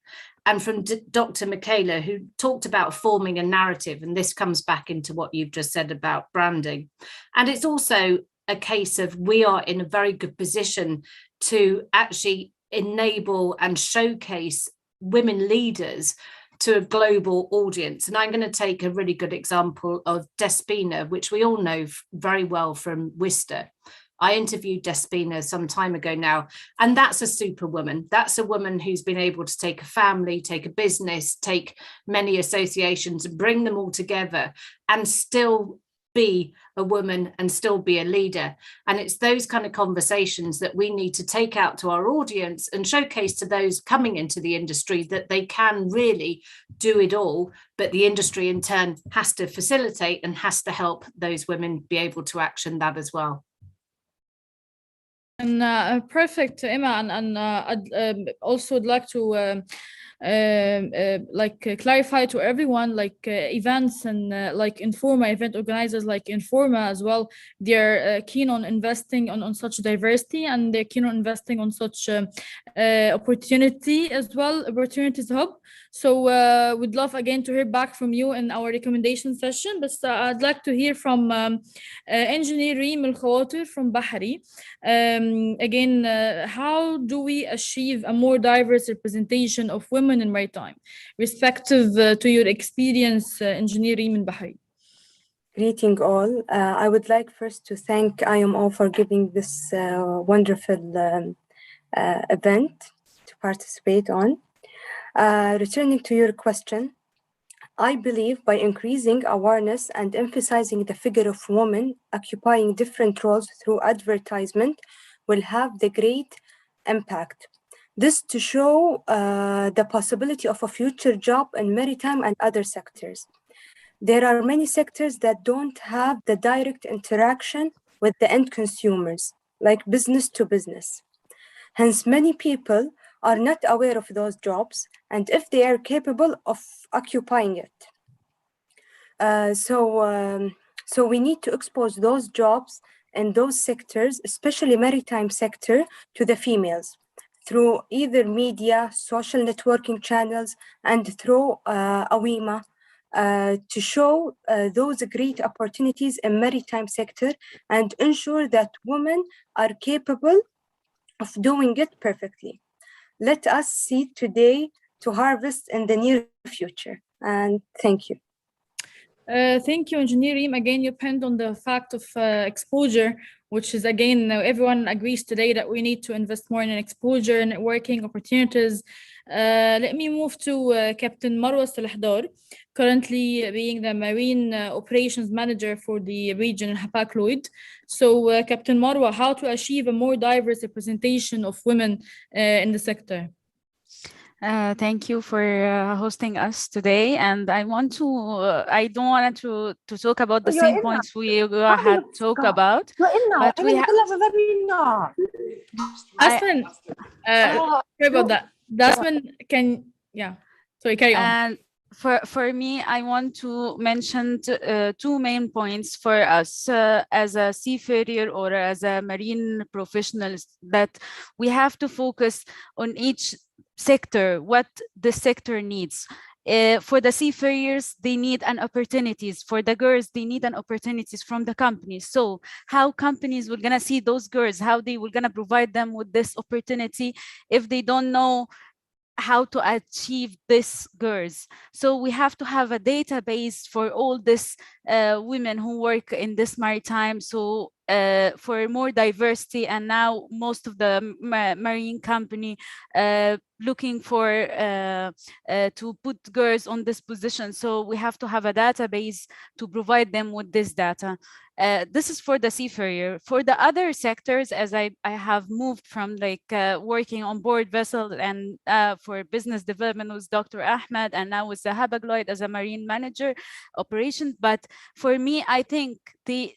And from Dr. Michaela, who talked about forming a narrative, and this comes back into what you've just said about branding. And it's also a case of we are in a very good position to actually enable and showcase women leaders to a global audience. And I'm going to take a really good example of Despina, which we all know very well from Worcester. I interviewed Despina some time ago now, and that's a superwoman. That's a woman who's been able to take a family, take a business, take many associations and bring them all together and still be a woman and still be a leader. And it's those kind of conversations that we need to take out to our audience and showcase to those coming into the industry that they can really do it all, but the industry in turn has to facilitate and has to help those women be able to action that as well. And perfect, Emma, and I'd also like to clarify to everyone, events and like Informa event organizers like Informa as well, they're keen on investing on such diversity, and they're keen on investing on such opportunity as well, opportunities hub. So we'd love again to hear back from you in our recommendation session. But I'd like to hear from Engineer Reem Al Khawatir from Bahari. Again, how do we achieve a more diverse representation of women in maritime, respective to your experience, Engineer Reem in Bahari? Greeting all. I would like first to thank IMO for giving this wonderful event to participate on. Returning to your question, I believe by increasing awareness and emphasizing the figure of women occupying different roles through advertisement will have the great impact. This to show the possibility of a future job in maritime and other sectors. There are many sectors that don't have the direct interaction with the end consumers, like business to business. Hence, many people are not aware of those jobs and if they are capable of occupying it. So we need to expose those jobs in those sectors, especially maritime sector, to the females through either media, social networking channels, and through AWIMA to show those great opportunities in maritime sector and ensure that women are capable of doing it perfectly. Let us seed today to harvest in the near future. And thank you. Thank you, Engineer Reem. Again, you depend on the fact of exposure, which is, again, everyone agrees today that we need to invest more in exposure and networking opportunities. Let me move to Captain Marwa Salahdar, currently being the Marine Operations Manager for the region in Hapag-Lloyd. So, Captain Marwa, how to achieve a more diverse representation of women in the sector? Thank you for hosting us today, and I want to. I don't want to talk about the same points we had talked about, but we have. Asman, sorry about that. Dasman, sorry, carry on. And for me, I want to mention two main points for us as a seafarer or as a marine professional, that we have to focus on each sector, what the sector needs. For the seafarers, they need an opportunities. For the girls, they need an opportunities from the companies. So how companies will gonna see those girls, how they will gonna provide them with this opportunity if they don't know how to achieve this girls. So we have to have a database for all this women who work in this maritime. So for more diversity, and now most of the marine company looking for to put girls on this position. So we have to have a database to provide them with this data. This is for the seafarer. For the other sectors, as I have moved from working on board vessel and for business development with Dr. Ahmed, and now with the Hapag-Lloyd as a marine manager operations. But for me, I think I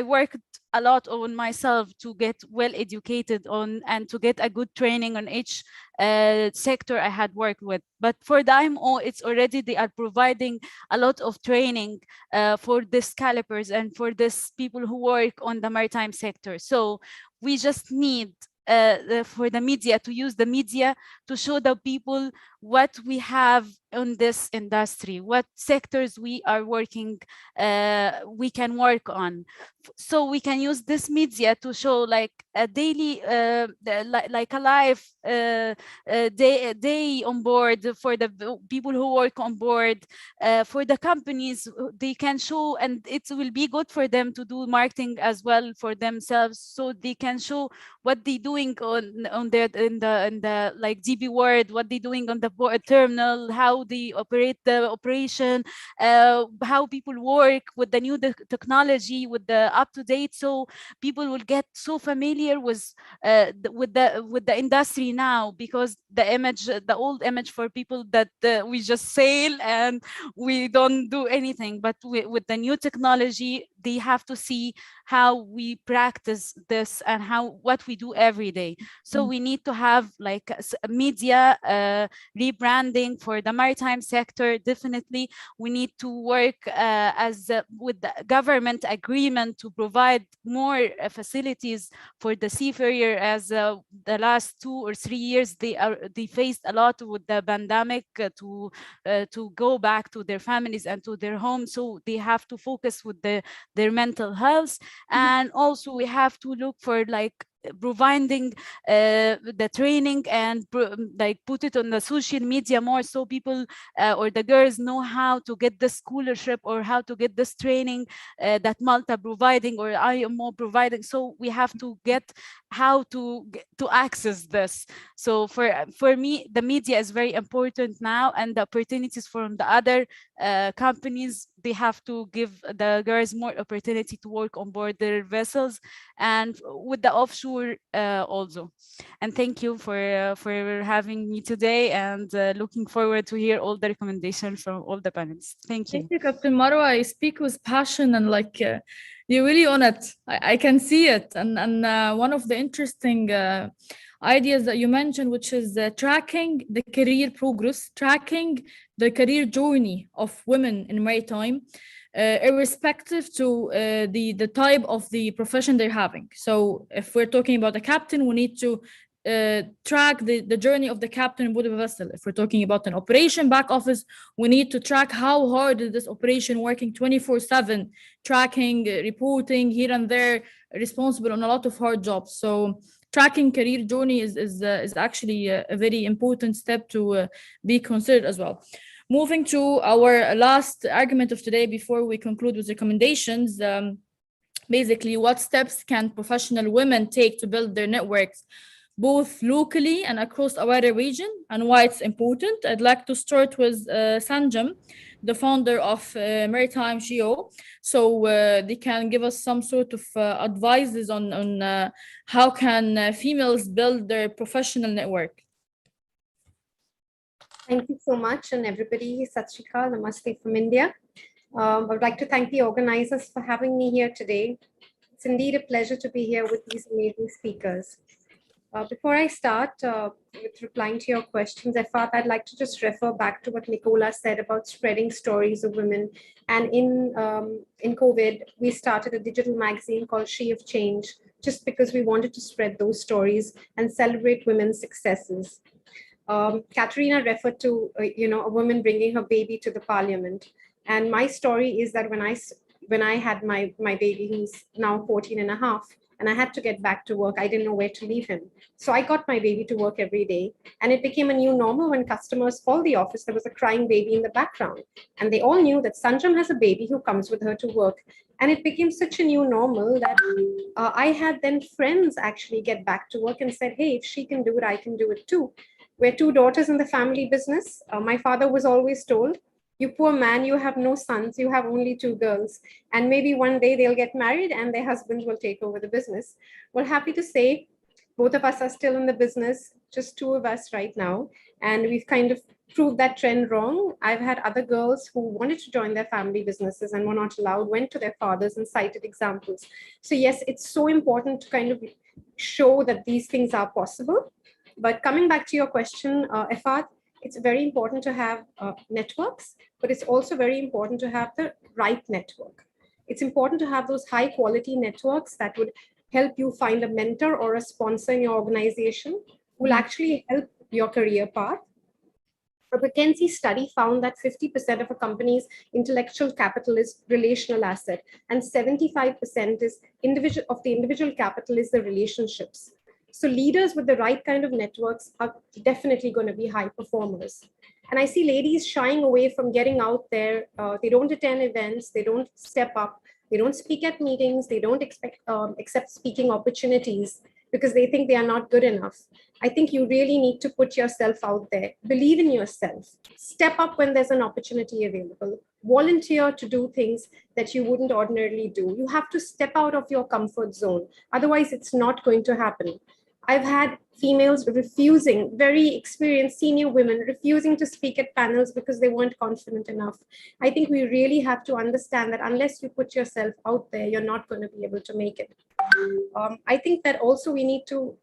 worked a lot on myself to get well educated on and to get a good training on each sector I had worked with. But for the IMO, it's already, they are providing a lot of training for this calipers and for this people who work on the maritime sector. So we just need for the media to use the media to show the people what we have on this industry, what sectors we are working, we can work on. So we can use this media to show like a daily, like a live day on board for the people who work on board. For the companies, they can show, and it will be good for them to do marketing as well for themselves, so they can show what they doing on their in the like DB World, what they doing on the terminal, how they operate the operation, how people work with the new technology, with the up-to-date, so people will get so familiar with the industry now, because the image, the old image for people that we just sail and we don't do anything. But with the new technology, they have to see how we practice this and what we do every day. So we need to have like media rebranding for the maritime sector. Definitely, we need to work with the government agreement to provide more facilities for the seafarer, as the last 2 or 3 years they faced a lot with the pandemic to go back to their families and to their homes. So they have to focus with their mental health. And also we have to look for like providing the training and like put it on the social media more, so people or the girls know how to get the scholarship or how to get this training that Malta providing or IMO providing. So we have to get how to access this. So for me, the media is very important now, and the opportunities from the other companies, they have to give the girls more opportunity to work on board their vessels and with the offshore also. And thank you for having me today, and looking forward to hear all the recommendations from all the panelists. Thank you. Thank you, Captain Marwa. I speak with passion, and like you're really on it. I can see it. And one of the interesting ideas that you mentioned, which is tracking the career progress, tracking the career journey of women in maritime, irrespective to the type of the profession they're having. So if we're talking about a captain, we need to track the journey of the captain aboard a vessel. If we're talking about an operation back office, we need to track how hard is this operation working 24/7, tracking, reporting here and there, responsible on a lot of hard jobs. So tracking career journey is actually a very important step to be considered as well. Moving to our last argument of today before we conclude with recommendations, basically what steps can professional women take to build their networks both locally and across our region, and why it's important. I'd like to start with Sanjam, the founder of Maritime Geo. So they can give us some sort of advices on how can females build their professional network. Thank you so much, and everybody, Sat Shri Akal, Namaste from India. I would like to thank the organizers for having me here today. It's indeed a pleasure to be here with these amazing speakers. Before I start with replying to your questions, I thought I'd like to just refer back to what Nicola said about spreading stories of women. And in COVID, we started a digital magazine called She of Change, just because we wanted to spread those stories and celebrate women's successes. Katerina referred to a woman bringing her baby to the parliament, and my story is that when I had my baby, who's now 14 and a half, and I had to get back to work, I didn't know where to leave him. So I got my baby to work every day, and it became a new normal. When customers called the office, there was a crying baby in the background, and they all knew that Sanjam has a baby who comes with her to work. And it became such a new normal that I had then friends actually get back to work and said, hey, if she can do it, I can do it too. We're two daughters in the family business. My father was always told, you poor man, you have no sons, you have only two girls. And maybe one day they'll get married and their husbands will take over the business. Well, happy to say, both of us are still in the business, just two of us right now. And we've kind of proved that trend wrong. I've had other girls who wanted to join their family businesses and were not allowed, went to their fathers and cited examples. So yes, it's so important to kind of show that these things are possible. But coming back to your question, Efat, it's very important to have networks, but it's also very important to have the right network. It's important to have those high quality networks that would help you find a mentor or a sponsor in your organization who will actually help your career path. A McKinsey study found that 50% of a company's intellectual capital is relational asset, and 75% is of the individual capital is the relationships. So leaders with the right kind of networks are definitely going to be high performers. And I see ladies shying away from getting out there. They don't attend events. They don't step up. They don't speak at meetings. They don't accept speaking opportunities because they think they are not good enough. I think you really need to put yourself out there. Believe in yourself. Step up when there's an opportunity available. Volunteer to do things that you wouldn't ordinarily do. You have to step out of your comfort zone. Otherwise, it's not going to happen. I've had females refusing, very experienced senior women refusing to speak at panels because they weren't confident enough. I think we really have to understand that unless you put yourself out there, you're not going to be able to make it. I think that also we need to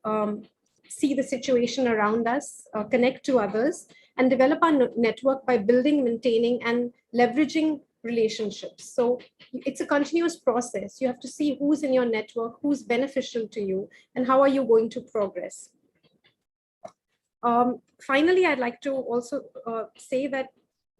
see the situation around us, connect to others, and develop our network by building, maintaining, and leveraging relationships. So it's a continuous process. You have to see who's in your network, who's beneficial to you, and how are you going to progress. Finally, I'd like to also say that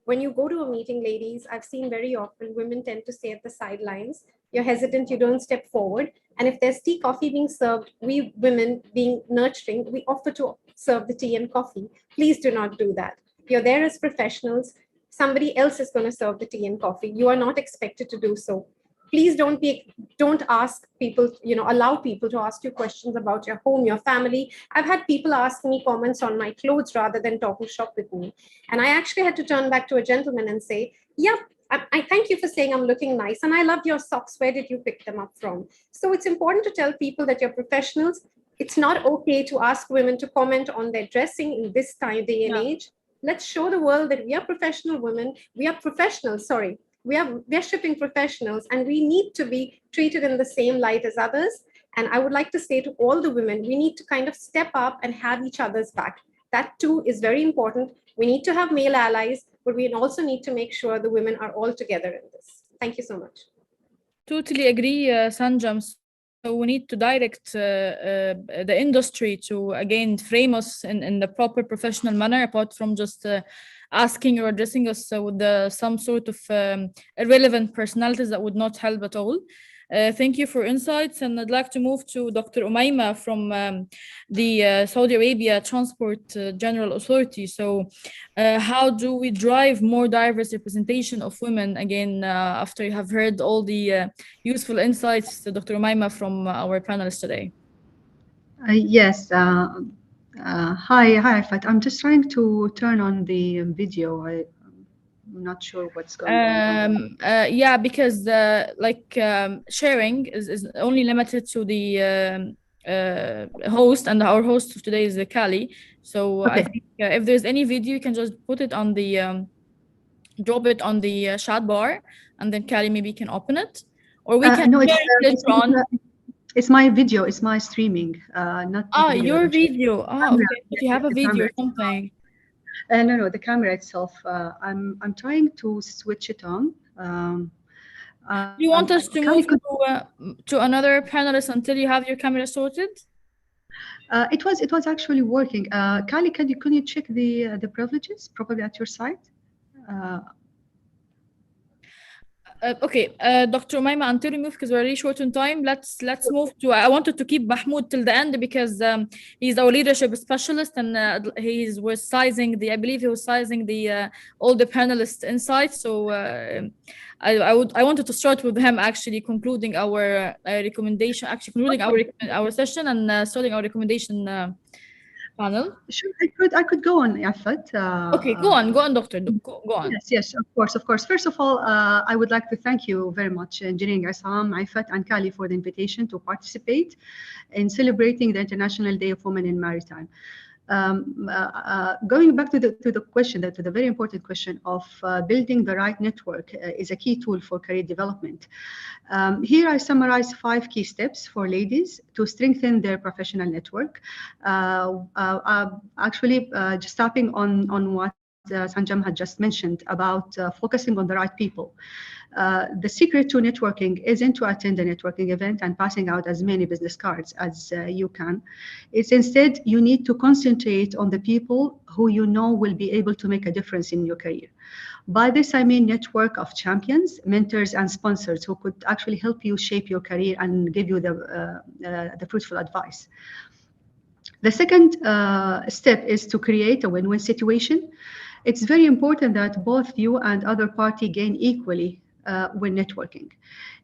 when you go to a meeting, ladies, I've seen very often women tend to stay at the sidelines. You're hesitant, you don't step forward. And if there's tea, coffee being served, we women being nurturing, we offer to serve the tea and coffee. Please do not do that. You're there as professionals. Somebody else is going to serve the tea and coffee. You are not expected to do so. Please don't ask people, allow people to ask you questions about your home, your family. I've had people ask me comments on my clothes rather than talking shop with me. And I actually had to turn back to a gentleman and say, yeah, I thank you for saying I'm looking nice. And I loved your socks. Where did you pick them up from? So it's important to tell people that you're professionals. It's not okay to ask women to comment on their dressing in this day and age. Let's show the world that we are professional women. We are professionals, sorry. We are shipping professionals, and we need to be treated in the same light as others. And I would like to say to all the women, we need to kind of step up and have each other's back. That too is very important. We need to have male allies, but we also need to make sure the women are all together in this. Thank you so much. Totally agree, Sanjam. So we need to direct the industry to, again, frame us in the proper professional manner, apart from just asking or addressing us with some sort of irrelevant personalities that would not help at all. Thank you for insights, and I'd like to move to Dr. Umayma from the Saudi Arabia Transport General Authority. So how do we drive more diverse representation of women, again, after you have heard all the useful insights, Dr. Umayma, from our panelists today? Yes. Hi, Ifat. I'm just trying to turn on the video. I'm not sure what's going on. Yeah, because sharing is only limited to the host, and our host of today is Kali. So okay. I think if there's any video, you can just put it on the drop it on the chat bar, and then Kali maybe can open it, or we can share it later on. It's my video. It's my streaming, not. Your video. Okay. But you have a video or something. No, the camera itself. I'm trying to switch it on. Do you want us to move to another panelist until you have your camera sorted? It was actually working. Kali, can you check the privileges probably at your side? Okay, Dr. Umayma, until we move, because we're really short on time, let's move to. I wanted to keep Mahmoud till the end because he's our leadership specialist, and I believe he was sizing the all the panelists' insights. So I wanted to start with him actually concluding our recommendation, concluding our session and starting our recommendation panel. Sure, I could go on, Ifat. Okay, go on, Doctor. Go on. Yes, of course. First of all, I would like to thank you very much, Engineering Isam, Ifat, and Kali, for the invitation to participate in celebrating the International Day of Women in Maritime. Going back to the question, to the very important question of building the right network is a key tool for career development. Here I summarize 5 key steps for ladies to strengthen their professional network. Actually, just tapping on what Sanjam had just mentioned about focusing on the right people. The secret to networking isn't to attend a networking event and passing out as many business cards as you can. It's instead, you need to concentrate on the people who you know will be able to make a difference in your career. By this, I mean network of champions, mentors, and sponsors who could actually help you shape your career and give you the fruitful advice. The second step is to create a win-win situation. It's very important that both you and other party gain equally when networking.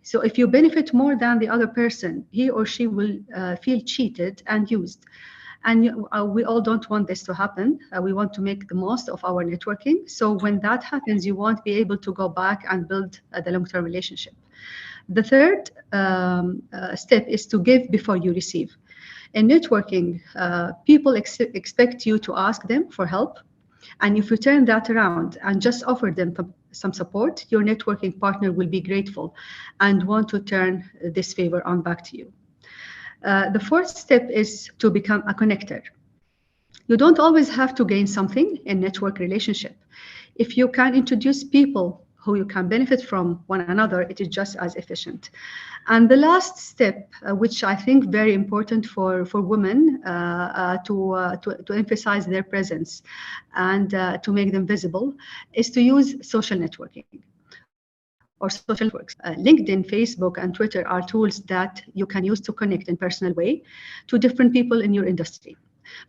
So if you benefit more than the other person, he or she will feel cheated and used. And we all don't want this to happen. We want to make the most of our networking. So when that happens, you won't be able to go back and build the long-term relationship. The third step is to give before you receive. In networking, people expect you to ask them for help. And if you turn that around and just offer them some support, your networking partner will be grateful and want to turn this favor on back to you. The fourth step is to become a connector. You don't always have to gain something in network relationship. If you can introduce people who you can benefit from one another, it is just as efficient. And the last step, which I think very important for women to emphasize their presence and to make them visible, is to use social networking or social networks. LinkedIn, Facebook, and Twitter are tools that you can use to connect in a personal way to different people in your industry.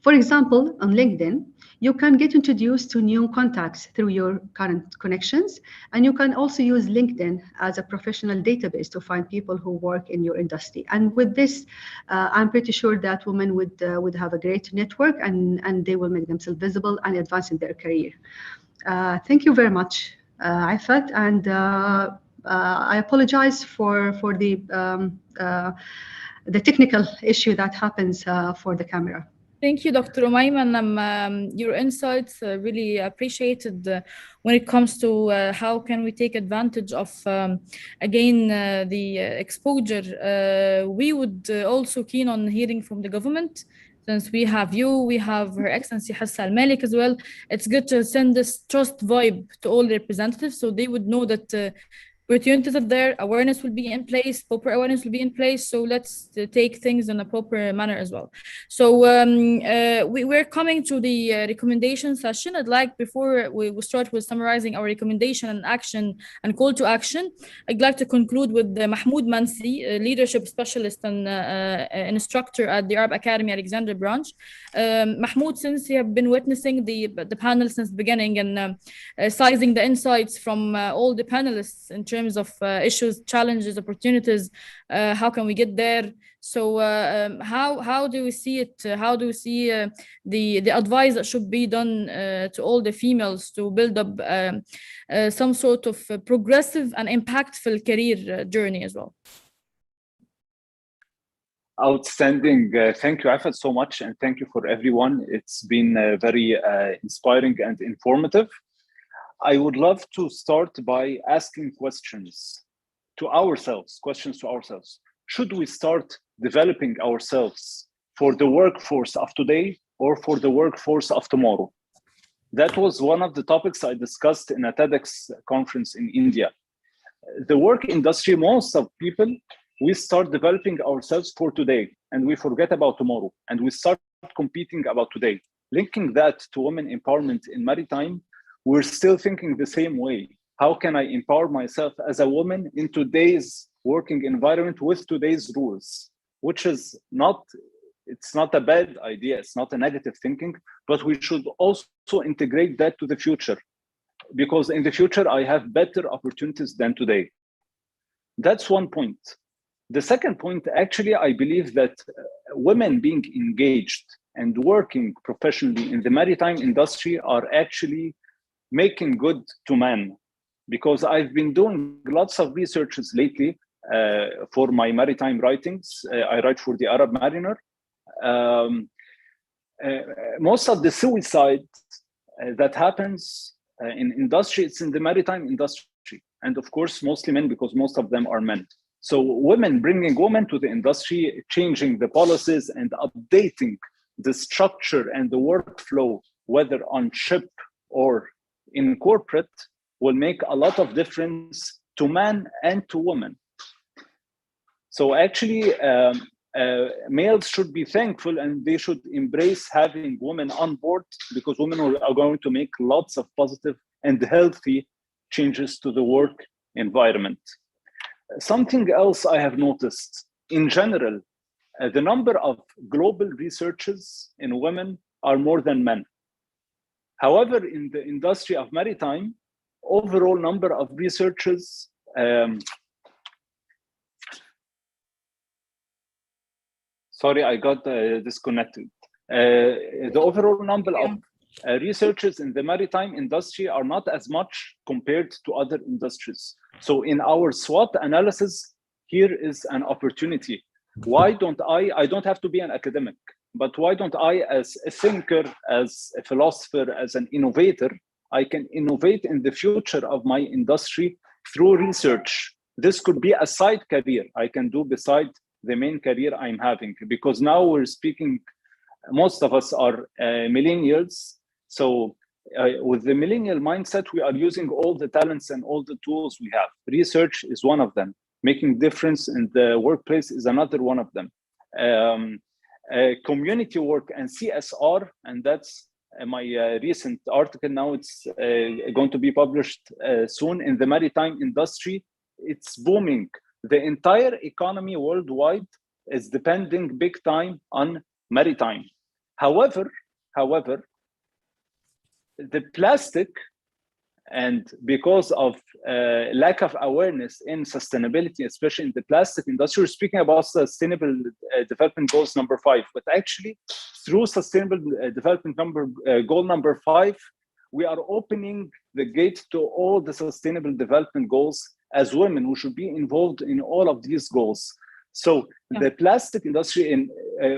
For example, on LinkedIn, you can get introduced to new contacts through your current connections, and you can also use LinkedIn as a professional database to find people who work in your industry. And with this, I'm pretty sure that women would have a great network, and they will make themselves visible and advance in their career. Thank you very much, Ifat, and I apologize for the technical issue that happens for the camera. Thank you, Dr. Umayma, and your insights really appreciated when it comes to how can we take advantage of, again, the exposure. We would also keen on hearing from the government. Since we have you, we have Her Excellency Hassa Al Malik as well. It's good to send this trust vibe to all the representatives so they would know that opportunities are there, awareness will be in place, proper awareness will be in place. So let's take things in a proper manner as well. So we're coming to the recommendation session. I'd like, before we start with summarizing our recommendation and action and call to action, I'd like to conclude with Mahmoud Mansi, leadership specialist and instructor at the Arab Academy Alexander branch. Mahmoud, since you have been witnessing the panel since the beginning and sizing the insights from all the panelists in terms of issues, challenges, opportunities, how can we get there? So how do we see it? How do we see the advice that should be done to all the females to build up some sort of progressive and impactful career journey as well? Outstanding. Thank you, Afat, so much. And thank you for everyone. It's been very inspiring and informative. I would love to start by asking questions to ourselves. Should we start developing ourselves for the workforce of today or for the workforce of tomorrow? That was one of the topics I discussed in a TEDx conference in India. The work industry, most of people, we start developing ourselves for today and we forget about tomorrow and we start competing about today. Linking that to women empowerment in maritime, we're still thinking the same way. How can I empower myself as a woman in today's working environment with today's rules? Which is not, it's not a bad idea, it's not a negative thinking, but we should also integrate that to the future. Because in the future, I have better opportunities than today. That's one point. The second point, actually, I believe that women being engaged and working professionally in the maritime industry are actually making good to men, because I've been doing lots of researches lately for my maritime writings. I write for the Arab Mariner. Most of the suicide that happens in industry, it's in the maritime industry. And of course, mostly men, because most of them are men. So women, bringing women to the industry, changing the policies and updating the structure and the workflow, whether on ship or in corporate, will make a lot of difference to men and to women. So actually, males should be thankful and they should embrace having women on board, because women are going to make lots of positive and healthy changes to the work environment. Something else I have noticed, in general, the number of global researchers in women are more than men. However, in the industry of maritime, overall number of researchers, sorry, I got disconnected. The overall number of researchers in the maritime industry are not as much compared to other industries. So in our SWOT analysis, here is an opportunity Why don't I don't have to be an academic, but why don't I, as a thinker, as a philosopher, as an innovator, I can innovate in the future of my industry through research. This could be a side career I can do beside the main career I'm having, because now we're speaking, most of us are millennials. So with the millennial mindset, we are using all the talents and all the tools we have. Research is one of them. Making difference in the workplace is another one of them. Community work and CSR, and that's my recent article. Now it's going to be published soon in the maritime industry. It's booming. The entire economy worldwide is depending big time on maritime. However, the plastic, and because of lack of awareness in sustainability, especially in the plastic industry, we're speaking about sustainable development goals number 5, but actually through sustainable development goal number 5, we are opening the gate to all the sustainable development goals. As women, we should be involved in all of these goals. So the plastic industry, in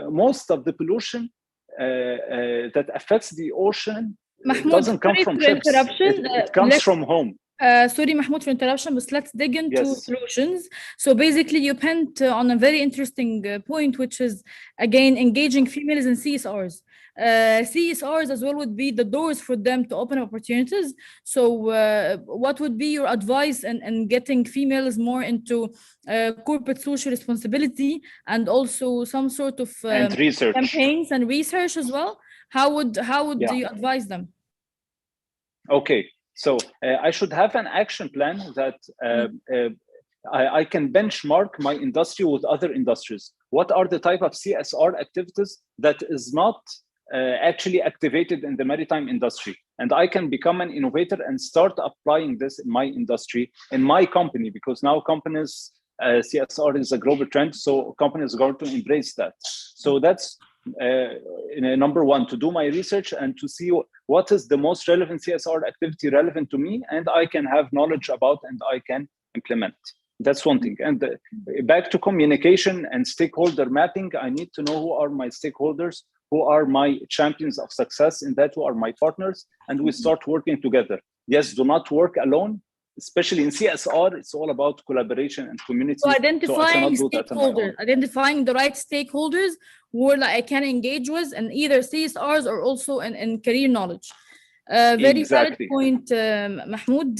most of the pollution that affects the ocean, doesn't come from ships. It comes from home. Sorry, Mahmoud, for interruption, but let's dig into solutions. So basically, you hint on a very interesting point, which is, again, engaging females in CSRs. CSRs as well would be the doors for them to open opportunities. So what would be your advice in getting females more into corporate social responsibility, and also some sort of and research campaigns and research as well? How would you advise them? Okay, so I should have an action plan that I can benchmark my industry with other industries. What are the type of CSR activities that is not actually activated in the maritime industry? And I can become an innovator and start applying this in my industry, in my company, because now companies, CSR is a global trend, so companies are going to embrace that. So that's number 1, to do my research and to see what is the most relevant CSR activity relevant to me, and I can have knowledge about and I can implement. That's one thing. And back to communication and stakeholder mapping, I need to know who are my stakeholders, who are my champions of success in that, who are my partners, and we start working together. Yes, do not work alone. Especially in CSR, it's all about collaboration and community. So identifying stakeholders, identifying the right stakeholders who I can engage with in either CSRs or also in career knowledge. Very valid point, Mahmoud.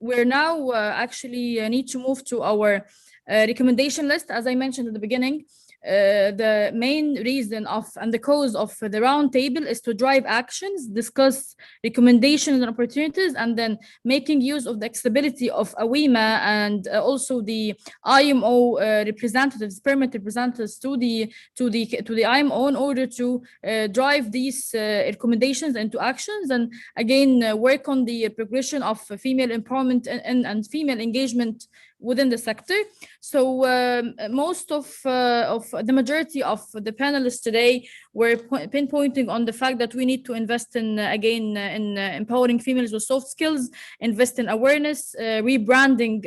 We're now actually need to move to our recommendation list. As I mentioned at the beginning, the main reason and the cause of the roundtable is to drive actions, discuss recommendations and opportunities, and then making use of the accessibility of AWIMA and also the IMO representatives, permit representatives to the IMO in order to drive these recommendations into actions, and again work on the progression of female empowerment and female engagement within the sector. So most of the majority of the panelists today were pinpointing on the fact that we need to invest in, again, in empowering females with soft skills, invest in awareness, rebranding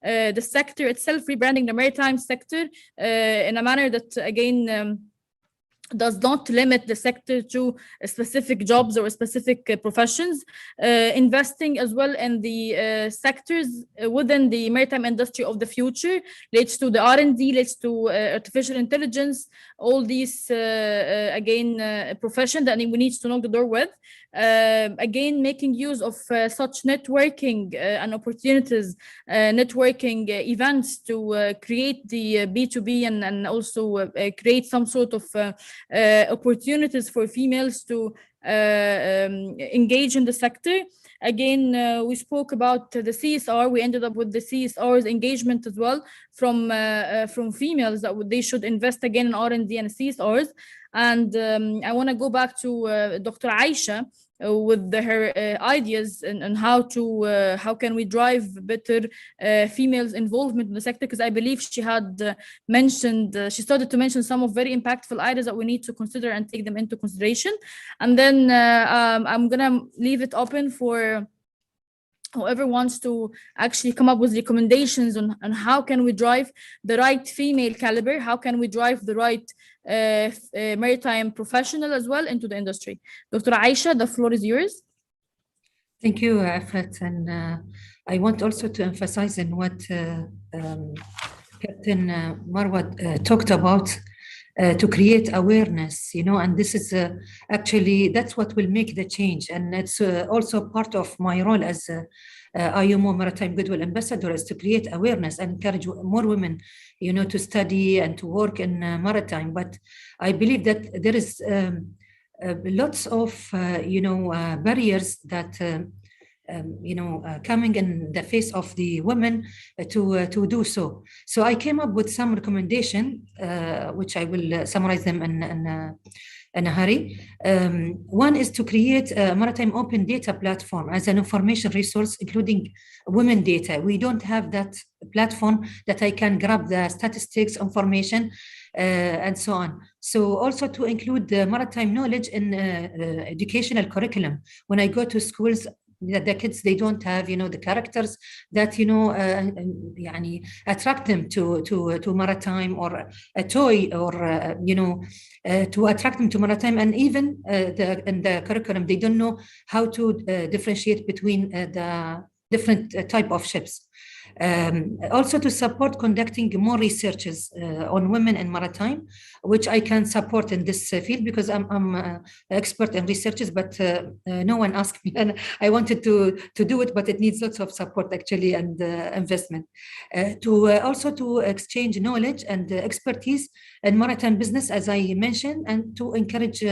the sector itself, rebranding the maritime sector in a manner that, again, does not limit the sector to specific jobs or specific professions, investing as well in the sectors within the maritime industry of the future, relates to the R&D, relates to artificial intelligence, all these, again, profession that we need to knock the door with. Again, making use of such networking and opportunities, networking events to create the B2B and also create some sort of opportunities for females to engage in the sector. Again, we spoke about the CSR. We ended up with the CSR's engagement as well from females, that they should invest again in R&D and CSRs. And I want to go back to Dr. Aisha with her ideas and how can we drive better females' involvement in the sector, because I believe she had mentioned, she started to mention some of very impactful ideas that we need to consider and take them into consideration. And then I'm gonna leave it open for whoever wants to actually come up with recommendations on how can we drive the right female caliber, how can we drive the right maritime professional as well into the industry. Dr. Aisha, the floor is yours. Thank you, Afat. And I want also to emphasize in what Captain Marwa talked about, to create awareness, and this is actually, that's what will make the change. And it's also part of my role as IMO Maritime Goodwill Ambassador, is to create awareness and encourage more women, to study and to work in maritime. But I believe that there is lots of, barriers that coming in the face of the women to do so. So I came up with some recommendation, which I will summarize them in a hurry. One is to create a maritime open data platform as an information resource, including women data. We don't have that platform that I can grab the statistics, information, and so on. So also to include the maritime knowledge in educational curriculum. When I go to schools, the kids, they don't have, the characters that, attract them to maritime, or a toy, or, to attract them to maritime. And even in the curriculum, they don't know how to differentiate between the different type of ships. Also to support conducting more researches on women in maritime, which I can support in this field because I'm an expert in researches, but no one asked me, and I wanted to do it, but it needs lots of support actually, and investment. Also to exchange knowledge and expertise in maritime business, as I mentioned, and to encourage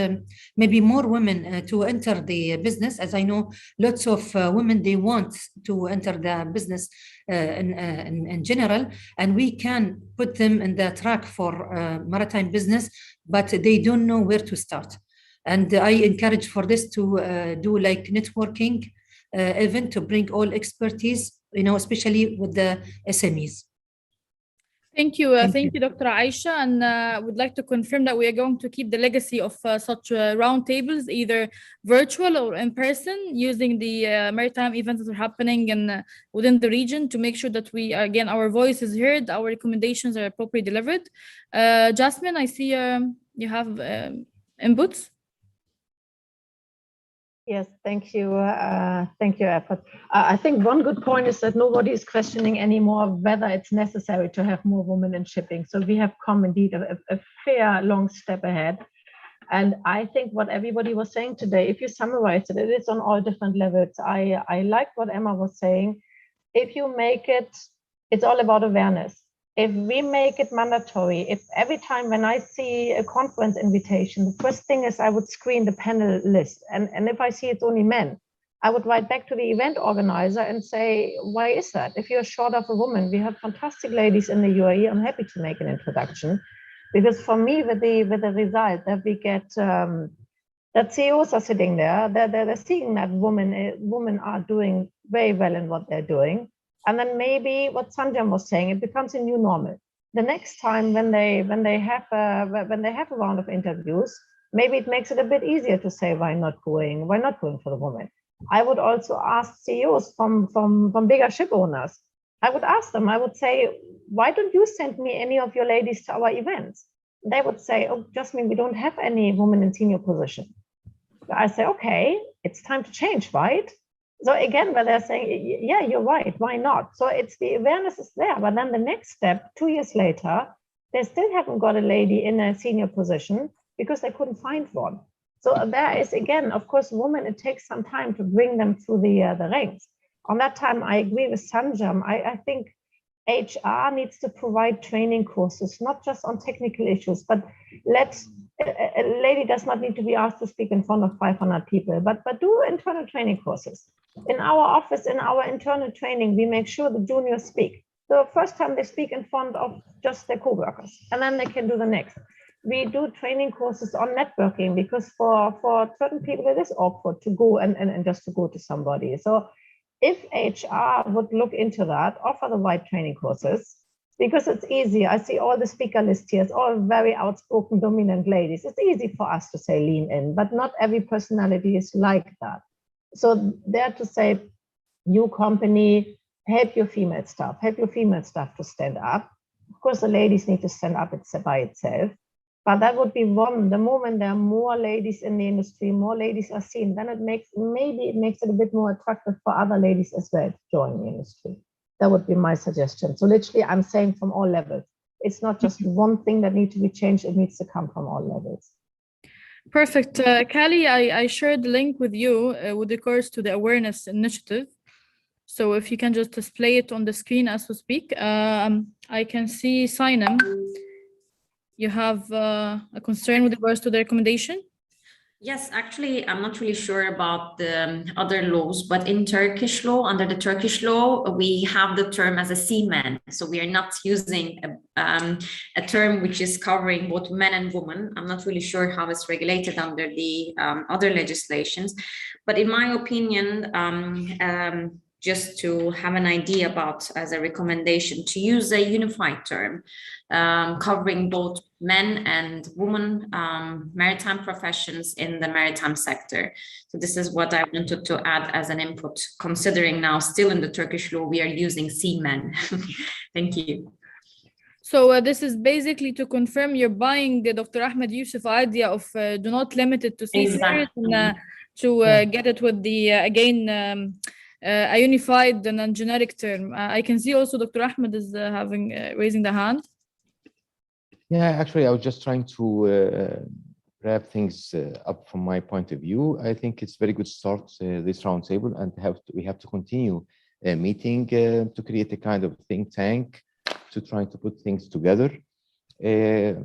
maybe more women to enter the business, as I know lots of women, they want to enter the business in general, and we can put them in the track for maritime business, but they don't know where to start. And I encourage for this to do like networking event to bring all expertise, especially with the SMEs. Thank you. Thank you, Dr. Aisha. And I would like to confirm that we are going to keep the legacy of such roundtables, either virtual or in person, using the maritime events that are happening within the region, to make sure that we, again, our voice is heard, our recommendations are appropriately delivered. Jasmine, I see you have inputs. Yes, thank you. Thank you, Afat. I think one good point is that nobody is questioning anymore whether it's necessary to have more women in shipping. So we have come indeed a fair long step ahead. And I think what everybody was saying today, if you summarize it, it is on all different levels. I like what Emma was saying. If you make it, it's all about awareness. If we make it mandatory, if every time when I see a conference invitation, the first thing is I would screen the panel list. And if I see it's only men, I would write back to the event organizer and say, why is that? If you're short of a woman, we have fantastic ladies in the UAE. I'm happy to make an introduction. Because for me, with the result that we get, that CEOs are sitting there, they're seeing that women are doing very well in what they're doing. And then maybe what Sanjam was saying, it becomes a new normal. The next time when they have a round of interviews, maybe it makes it a bit easier to say why not going for the woman. I would also ask CEOs from bigger ship owners. I would ask them, I would say, why don't you send me any of your ladies to our events? They would say, oh, Jasmine, we don't have any women in senior position. I say, okay, it's time to change, right? So again, where they're saying, yeah, you're right, why not? So it's the awareness is there, but then the next step, 2 years later, they still haven't got a lady in a senior position because they couldn't find one. So there is, again, of course, women, it takes some time to bring them through the ranks. On that time, I agree with Sanjam. I think HR needs to provide training courses, not just on technical issues, but a lady does not need to be asked to speak in front of 500 people, but do internal training courses. In our office, in our internal training, we make sure the juniors speak. The first time they speak in front of just their co-workers, and then they can do the next. We do training courses on networking because for certain people, it is awkward to go and just to go to somebody. So if HR would look into that, offer the right training courses, because it's easy. I see all the speaker list here, it's all very outspoken, dominant ladies. It's easy for us to say lean in, but not every personality is like that. So there to say, new company, help your female staff to stand up. Of course, the ladies need to stand up by itself, but that would be one. The moment there are more ladies in the industry, more ladies are seen, then it makes it a bit more attractive for other ladies as well to join the industry. That would be my suggestion. So literally, I'm saying from all levels. It's not just one thing that needs to be changed, it needs to come from all levels. Perfect. Callie, I shared the link with you with regards to the awareness initiative. So if you can just display it on the screen as we speak. I can see Sinem. You have a concern with regards to the recommendation? Yes, actually, I'm not really sure about the other laws, but in Turkish law, under the Turkish law, we have the term as a seaman. So we are not using a term which is covering both men and women. I'm not really sure how it's regulated under the other legislations. But in my opinion, just to have an idea about as a recommendation to use a unified term covering both men and women maritime professions in the maritime sector. So this is what I wanted to add as an input, considering now still in the Turkish law we are using seamen. Thank you. So this is basically to confirm you're buying Dr. Ahmed Yusuf idea of do not limit it to seafarers, and to get it with the again a unified and non-generic term. I can see also Dr. Ahmed is raising the hand. Yeah, actually, I was just trying to wrap things up from my point of view. I think it's very good start this roundtable, and we have to continue meeting to create a kind of think tank to try to put things together. The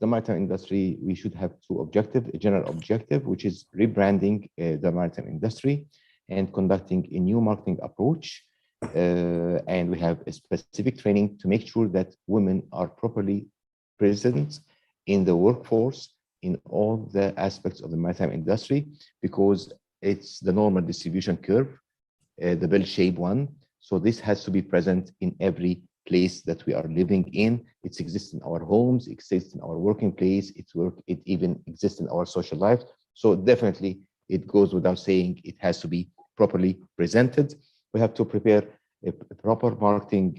maritime industry, we should have two objectives: a general objective, which is rebranding the maritime industry and conducting a new marketing approach. And we have a specific training to make sure that women are properly present in the workforce in all the aspects of the maritime industry, because it's the normal distribution curve, the bell-shaped one. So this has to be present in every place that we are living in. It exists in our homes, it exists in our working place, it even exists in our social life. So definitely it goes without saying, it has to be properly presented. We have to prepare a proper marketing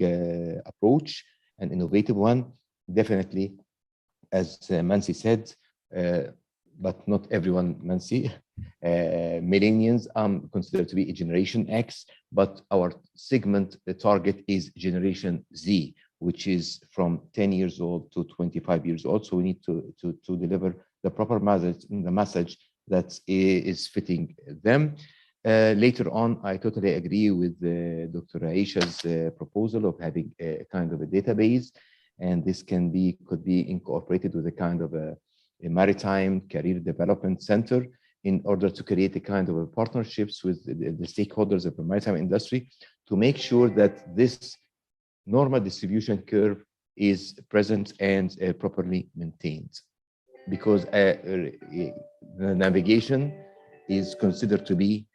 approach, an innovative one. Definitely, as Mansi said, but not everyone, Mansi, millennials considered to be a Generation X, but our segment, the target is Generation Z, which is from 10 years old to 25 years old. So we need to deliver the proper message that is fitting them. Later on, I totally agree with Dr. Aisha's proposal of having a kind of a database, and this could be incorporated with a kind of a maritime career development center in order to create a kind of a partnerships with the stakeholders of the maritime industry to make sure that this normal distribution curve is present and properly maintained. Because the navigation is considered to be,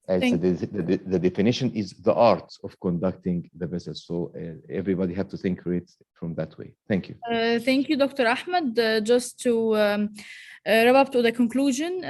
as the definition is the art of conducting the vessel. So everybody have to think it from that way. Thank you. Thank you, Dr. Ahmed. Just to wrap up to the conclusion,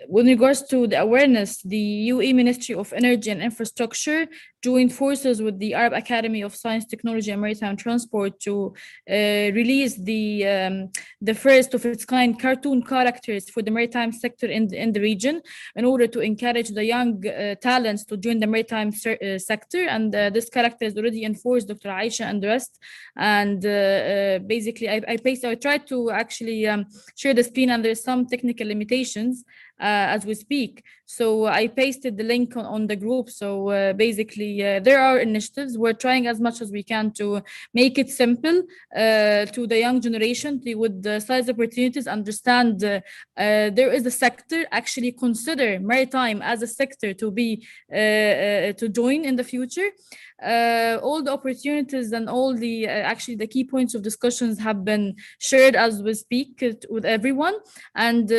with regards to the awareness, the UAE Ministry of Energy and Infrastructure joined forces with the Arab Academy of Science, Technology and Maritime Transport to release the first of its kind cartoon characters for the maritime sector in the region, in order to encourage the young talents to join the maritime sector. And this character is already enforced, Dr. Aisha and the rest. And basically, I tried to actually share the screen, and there's some technical limitations as we speak. So I pasted the link on the group. So basically, there are initiatives. We're trying as much as we can to make it simple to the young generation with the size opportunities, understand there is a sector, actually consider maritime as a sector to be to join in the future. All the opportunities and all the actually the key points of discussions have been shared as we speak with everyone. And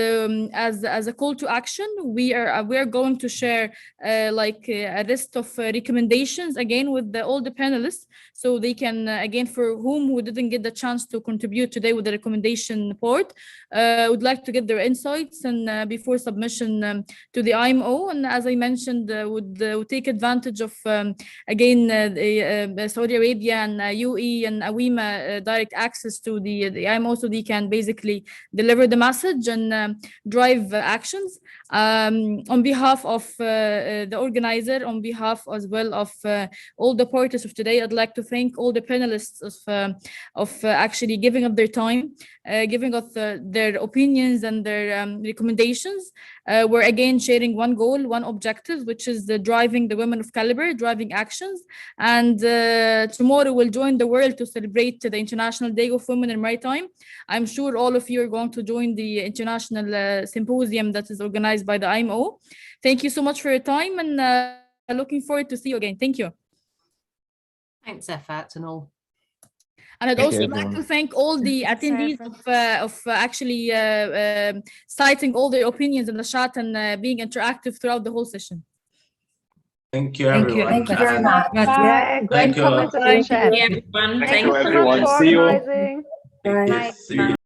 as a call to action, we are we are going to share like a list of recommendations again with all the panelists, so they can again, for whom we didn't get the chance to contribute today with the recommendation part, would like to get their insights and before submission to the IMO. And as I mentioned, would take advantage of again the Saudi Arabia and UAE and AWIMA direct access to the IMO, so they can basically deliver the message and drive actions. On behalf of the organizer, on behalf as well of all the parties of today, I'd like to thank all the panelists of actually giving up their time, giving us their opinions and their recommendations. We're again sharing one goal, one objective, which is driving the women of caliber, driving actions. And tomorrow we'll join the world to celebrate the International Day of Women in Maritime. I'm sure all of you are going to join the international symposium that is organized by the IMO. Thank you so much for your time, and looking forward to see you again. Thank you. Thanks, Effat and all. And I'd also like to thank all the attendees of actually citing all their opinions in the chat and being interactive throughout the whole session. Thank you, everyone. Thank you very much. Yeah, great comments in the chat. Thank you, everyone. Thank you, everyone. See you. Bye. See you.